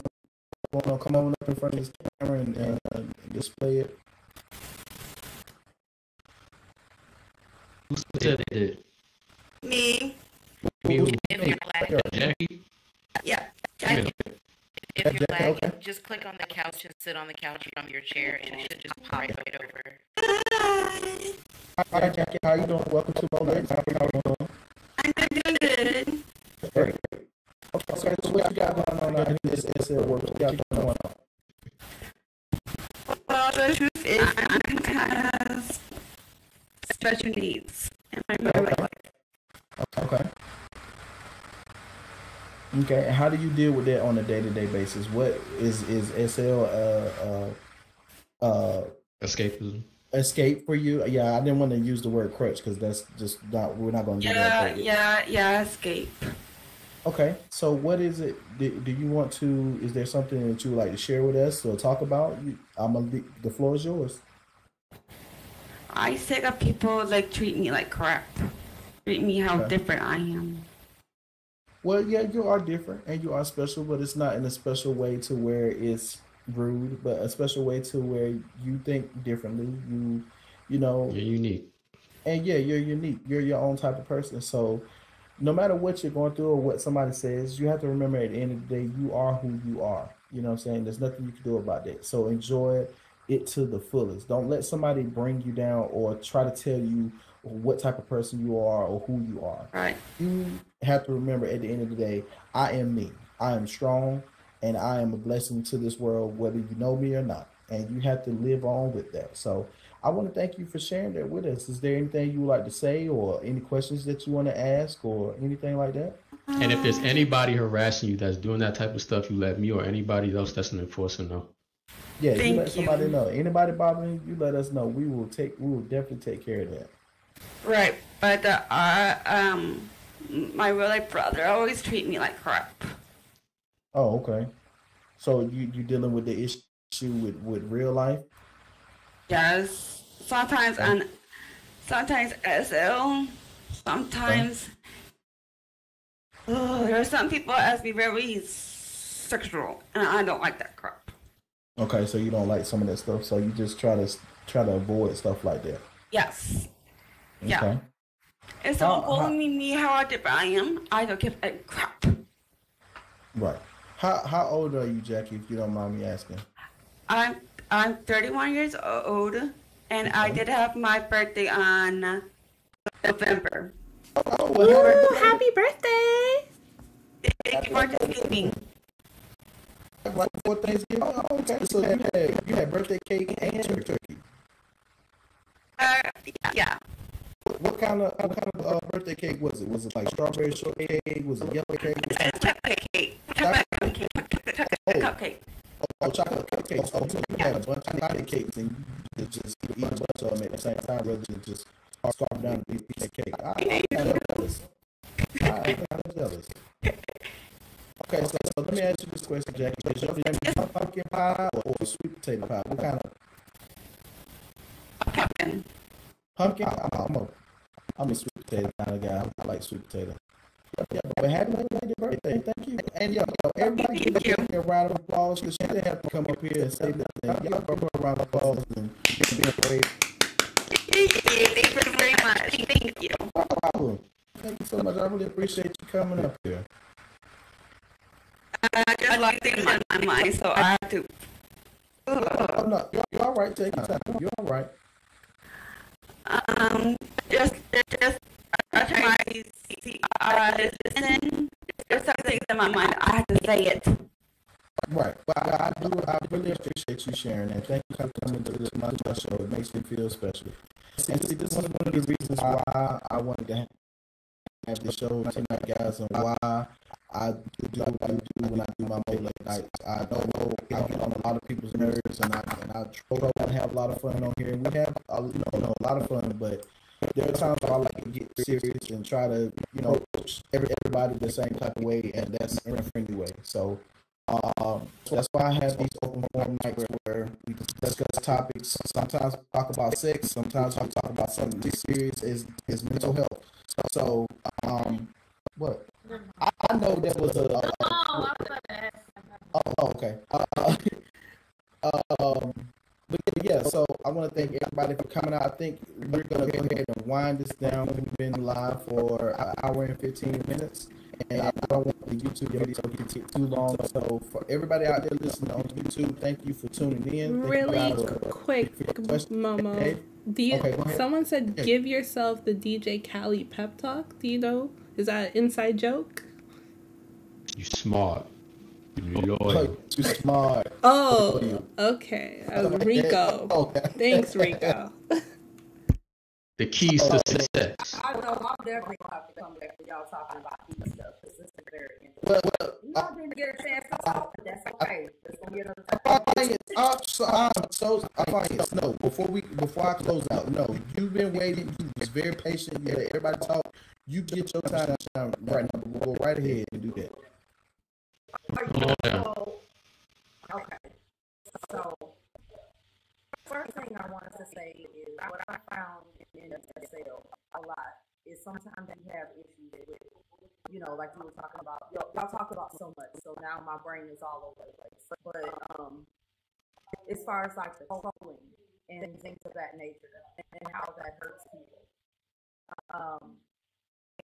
on up in front of this camera and display it. Who said they did? Me. Jackie? Yeah, Jackie. If you're lagging, just click on the couch and sit on the couch from your chair, and it should just pop right over. Hi, Jackie. How you doing? Welcome to Momo. How you doing? I'm good. Great. Okay, so what you got going on in this SL work? What you got going on? Well, the truth is, I'm kind of special needs in my life. Okay, and how do you deal with that on a day-to-day basis? What is SL escapism? Escape for you? Yeah, I didn't want to use the word crutch because that's just not. We're not going to do that. Yeah, escape. Okay, so what is it? Do you want to? Is there something that you would like to share with us or talk about? The floor is yours. I sick of people treat me like crap. Treat me how different I am. Well, yeah, you are different and you are special, but it's not in a special way to where it's rude, but a special way to where you think differently. You're unique. And yeah, you're unique. You're your own type of person. So no matter what you're going through or what somebody says, you have to remember at the end of the day, you are who you are. You know what I'm saying? There's nothing you can do about that. So enjoy it to the fullest. Don't let somebody bring you down or try to tell you what type of person you are or who you are. Right. You have to remember at the end of the day, I am me. I am strong and I am a blessing to this world, whether you know me or not. And you have to live on with that. So I want to thank you for sharing that with us. Is there anything you would like to say or any questions that you want to ask or anything like that? And if there's anybody harassing you that's doing that type of stuff, you let me or anybody else that's an enforcer know. Yeah, you let somebody know. Anybody bothering you, let us know. We will definitely take care of that. Right, but my real life brother always treat me like crap. Oh, okay. So you dealing with the issue with real life? Yes. Sometimes SL. Sometimes there are some people ask me very sexual, and I don't like that crap. Okay, so you don't like some of that stuff, so you just try to avoid stuff like that. Yes. Yeah. Okay. If someone calling me how different I am, I don't give a crap. Right. How old are you, Jackie, if you don't mind me asking? I'm 31 years old, and I did have my birthday on November. Oh, happy birthday! Thank you for Thanksgiving. Right before Thanksgiving? Oh, okay. So you had birthday cake and turkey? Yeah. What kind of birthday cake was it? Was it like strawberry shortcake? Was it yellow cake? Chocolate cake. Cupcake. Oh, chocolate cupcakes. Oh, so you had a bunch of chocolate cakes and you just eat a bunch of them at the same time rather than just scarf down a piece of cake. I'm jealous. Okay, so let me ask you this question, Jackie. Is your jam pumpkin pie or sweet potato pie? What kind of Pumpkin. pumpkin? I'm a sweet potato kind of guy. I like sweet potato. Yeah, but happy birthday. Thank you. And everybody give me a round of applause because she didn't have to come up here and say nothing. Y'all give her a round of applause and be brave. Thank you very much. Thank you. No problem. Thank you so much. I really appreciate you coming up here. I just like things on my mind, so I have to. Oh, no, you're all right. Take your time. You're all right. Just I try to listen. There's some things in my mind. I have to say it. Right. But I really appreciate you sharing that. Thank you for coming to this Montreal show. It makes me feel special. And see, this is one of the reasons why I wanted to have the show tonight, guys, and why I do what I do when I do my late nights. I don't know, I get on a lot of people's nerves, and I try to have a lot of fun on here. And we have a lot of fun, but there are times where I like to get serious and try to, everybody the same type of way, and that's in a friendly way. So that's why I have these open forum nights where we discuss topics. Sometimes we talk about sex. Sometimes we talk about something as serious as mental health. So, what? I know there was okay. But yeah, so I want to thank everybody for coming out. I think we're going to go ahead and wind this down. We've been live for an hour and 15 minutes, and I don't want the YouTube video to get too long. So for everybody out there listening on YouTube, thank you for tuning in. Really quick, Momo. Hey. Someone said give yourself the DJ Khaled pep talk. Do you know? Is that an inside joke? You smart. You're loyal. Too smart. Oh, okay. Rico. Okay. Thanks, Rico. The keys to success. I know I'm definitely going to have to come back to y'all talking about these stuff because this is very interesting. Y'all didn't get a chance to talk, but that's okay. There's going to be another time. No, before I close out, no, you've been waiting. You was very patient. You let everybody talk. You get your time right now. We'll go right ahead and do that. Okay. So, first thing I wanted to say is what I found in SL a lot is sometimes we have issues with, like you were talking about. Y'all talk about so much, so now my brain is all over the place. But as far as like the trolling and things of that nature and how that hurts people,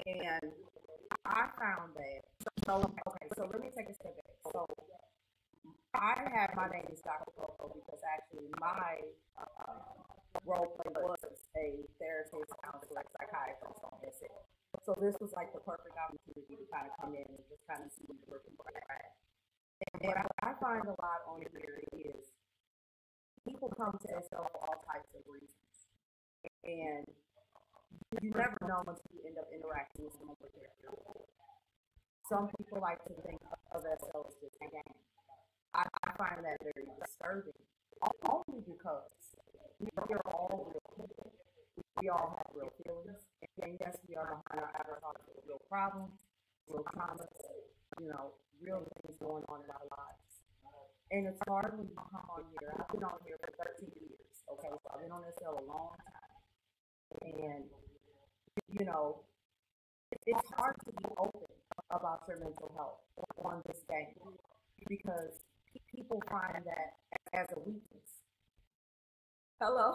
and I found that. So let me take a step back. So I had my name is Dr. Coco because actually my role play was a therapist, counselor, psychiatrist on SL. So this was like the perfect opportunity to kind of come in and just kind of see where people are at. And what I find a lot on here is people come to SL for all types of reasons. And you never know until you end up interacting with someone with their feelings. Some people like to think of SL as just a game. I find that very disturbing, only because we're all real people. We all have real feelings, and yes, we are behind our avatars with real problems, real traumas, real things going on in our lives. And it's hard when you come on here. I've been on here for 13 years, okay? So I've been on SL a long time. And, it's hard to be open about your mental health on this game because people find that as a weakness. Hello?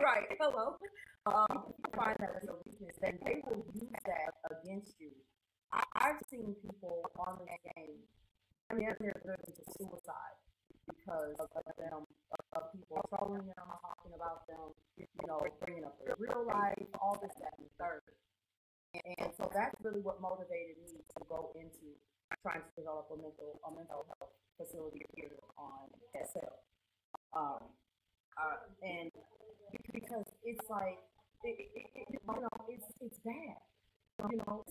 Right, hello. People find that as a weakness, then they will use that against you. I've seen people on this game, they're driven to suicide because of them, of people trolling them, talking about them, bringing up their real life, all this, that, and the third. And so that's really what motivated me to go into trying to develop a mental health facility here on SL. And because it's like, it's bad.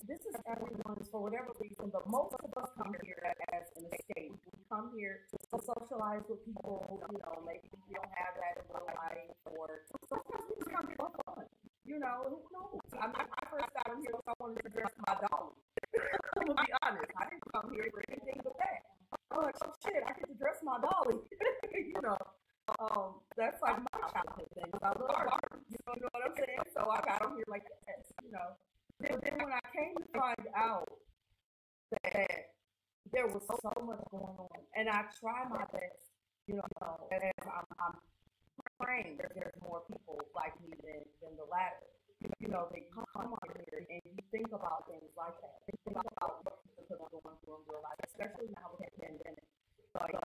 This is everyone's for whatever reason, but most of us come here as an escape. We come here to socialize with people, maybe we don't have that in real life, or sometimes we just come here for fun. Who knows? I first got in here because I wanted to dress my dog. I'm going to be honest, I didn't come here for anything but that. the things I learned. You know what I'm saying? So I got on here like this, you know. Then when I came to find out that there was so much going on, and I try my best, you know, as I'm praying that there's more people like me than the latter. You know, they come on here and you think about things like that. You think about what people are going through in real life, especially now with the pandemic. Like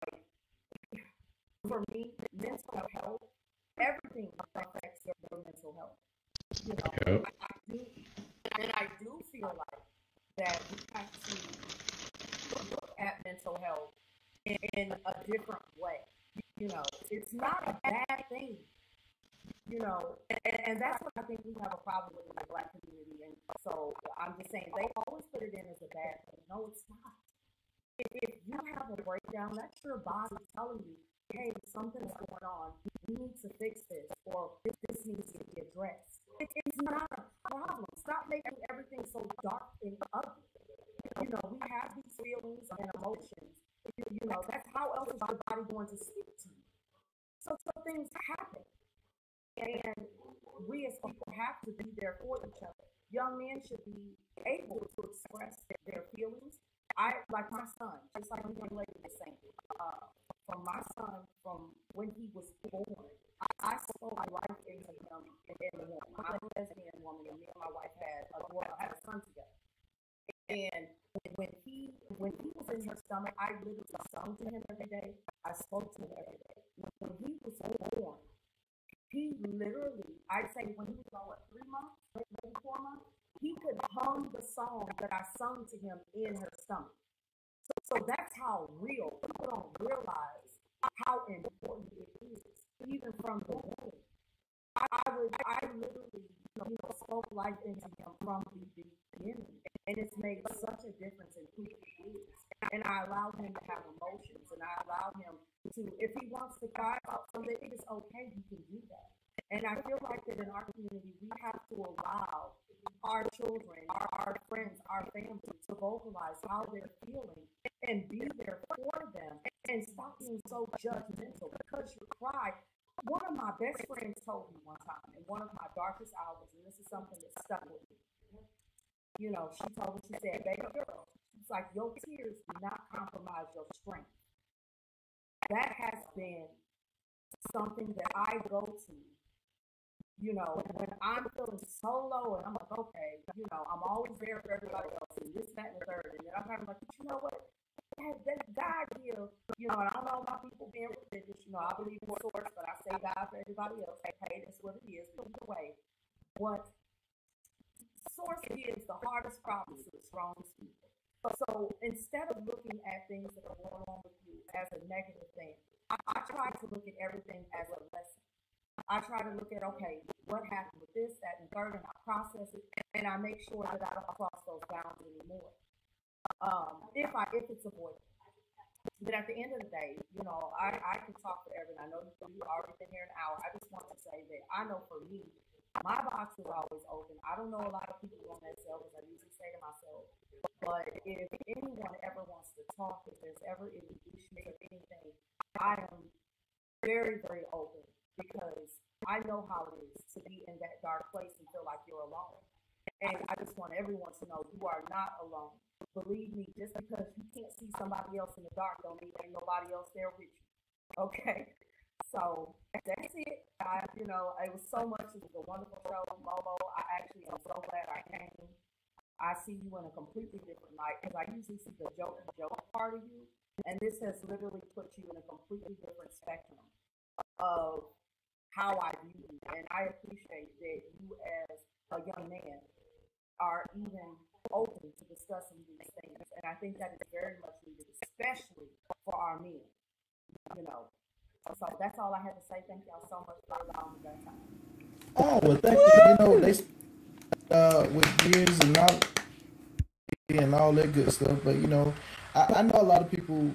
for me, mental health, everything affects their mental health. You know, I do feel like that we have to look at mental health in a different way. You know, it's not a bad thing. You know, and that's what I think we have a problem with in the Black community. And so I'm just saying they always put it in as a bad thing. No, it's not. If you have a breakdown, that's your body telling you, hey, something's going on. We need to fix this, or this needs to be addressed. It's not a problem. Stop making everything so dark and ugly. You know, we have these feelings and emotions. You know, that's how else is your body going to speak to you? So things happen. And we as people have to be there for each other. Young men should be able to express their feelings. Like my son, just like the young lady was saying, from my son, from when he was born, I spoke life into him in the womb. I'm a lesbian woman, and me and my wife had a son together. And when he was in her stomach, I literally sung to him every day. I spoke to him every day. When he was born, he literally, I'd say when he was about 3 months, maybe 4 months, he could hum the song that I sung to him in her stomach. So that's how real. People don't realize how important it is, even from the womb. I literally, spoke life into him from the beginning, and it's made such a difference in who he is. And I allow him to have emotions, and I allow him to, if he wants to cry about something, it is okay, he can do that. And I feel like that in our community, we have to allow our children, our friends, our family to vocalize how they're feeling and be there for them and stop being so judgmental because you cry. One of my best friends told me one time in one of my darkest hours, and this is something that stuck with me. You know, she told me, she said, baby girl, it's like your tears do not compromise your strength. That has been something that I go to. You know, when I'm feeling so low and I'm like, okay, you know, I'm always there for everybody else and this, that, and the third. And then I'm kind of like, you know what? That God gives, you know, and I don't know about people being religious, you know, I believe in source, but I say God for everybody else. Hey, that's what it is. But either way, what source gives the hardest problems to the strongest people. So instead of looking at things that are going on with you as a negative thing, I try to look at everything as a lesson. I try to look at, okay, what happened with this, that, and third, and I process it, and I make sure that I don't cross those bounds anymore. If it's avoidable. But at the end of the day, you know, I can talk forever, and I know you've already been here an hour. I just want to say that I know for me, my box is always open. I don't know a lot of people on that cell, as I usually say to myself, but if anyone ever wants to talk, if there's ever any issue or anything, I am very, very open. Because I know how it is to be in that dark place and feel like you're alone. And I just want everyone to know you are not alone. Believe me, just because you can't see somebody else in the dark don't mean there's nobody else there with you. Okay? So that's it. You know, it was so much. It was a wonderful show, Momo. I actually am so glad I came. I see you in a completely different light because I usually see the joke part of you. And this has literally put you in a completely different spectrum of how I view you, and I appreciate that you as a young man are even open to discussing these things, and I think that is very much needed, especially for our men, you know. So that's all I had to say. Thank y'all so much for allowing me that time. Oh, well, thank you. You know, they with years and all that good stuff, but you know, I know a lot of people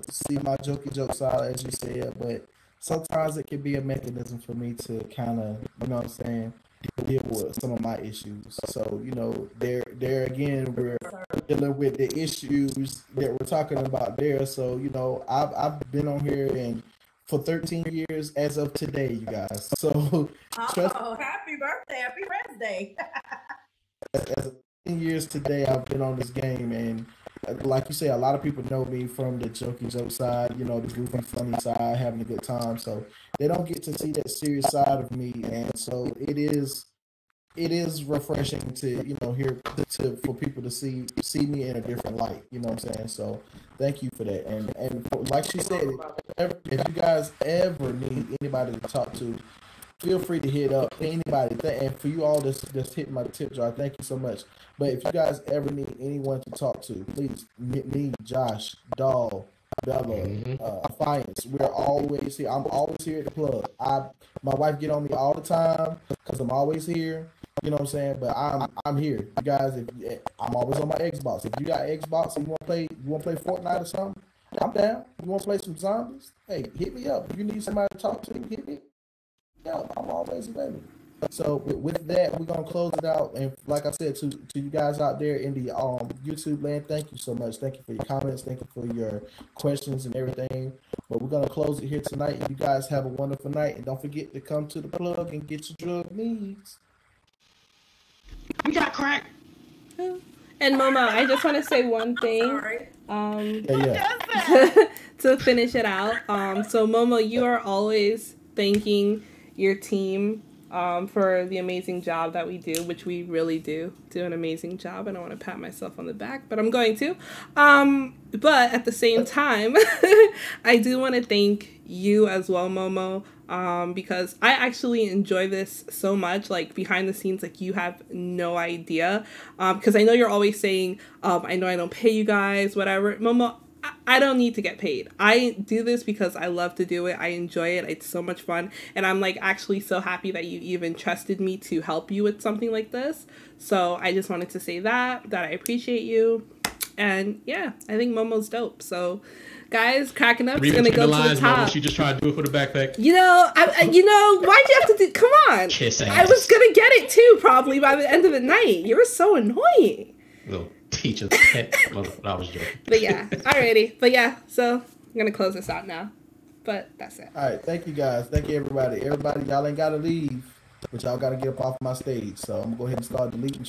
see my jokey joke side, as you said, but sometimes it can be a mechanism for me to kind of, you know what I'm saying, deal with some of my issues. So, you know, there again, we're dealing with the issues that we're talking about there. So, you know, I've been on here and for 13 years as of today, you guys. So, happy birthday, happy birthday. as 13 years today, I've been on this game, and like you say, a lot of people know me from the jokey joke side, you know, the goofy, funny side, having a good time. So they don't get to see that serious side of me, and so it is refreshing to, you know, for people to see me in a different light. You know what I'm saying? So thank you for that. And like she said, if you guys ever need anybody to talk to, feel free to hit up anybody. And for you all just hitting my tip jar, thank you so much. But if you guys ever need anyone to talk to, please, me, Josh, Doll, Bella, Defiance, we're always here. I'm always here at the plug. My wife get on me all the time because I'm always here. You know what I'm saying? But I'm here. You guys, I'm always on my Xbox. If you got Xbox and you want to play Fortnite or something, I'm down. You want to play some zombies? Hey, hit me up. If you need somebody to talk to, hit me. Yeah, I'm always available. So with that, we're gonna close it out. And like I said, to you guys out there in the YouTube land, thank you so much. Thank you for your comments. Thank you for your questions and everything. But we're gonna close it here tonight. You guys have a wonderful night, and don't forget to come to the plug and get your drug needs. We got crack. And Momo, I just want to say one thing. To finish it out. So Momo, you are always thanking your team for the amazing job that we do, which we really do an amazing job. I don't want to pat myself on the back, but I'm going to. But at the same time, I do want to thank you as well, Momo, because I actually enjoy this so much, like behind the scenes, like you have no idea. Because I know you're always saying, I know I don't pay you guys, whatever. Momo, I don't need to get paid. I do this because I love to do it. I enjoy it. It's so much fun. And I'm like actually so happy that you even trusted me to help you with something like this. So I just wanted to say that I appreciate you. And yeah, I think Momo's dope. So guys, cracking up is going to go to the top. Momo, she just tried to do it for the backpack. You know, why'd you have to do, come on. Kiss ass. I was going to get it too, probably by the end of the night. You were so annoying. Little teacher's pet. I was joking. But yeah, alrighty. But yeah, so I'm gonna close this out now. But that's it. All right, thank you guys. Thank you everybody. Everybody, y'all ain't gotta leave, but y'all gotta get up off my stage. So I'm gonna go ahead and start deleting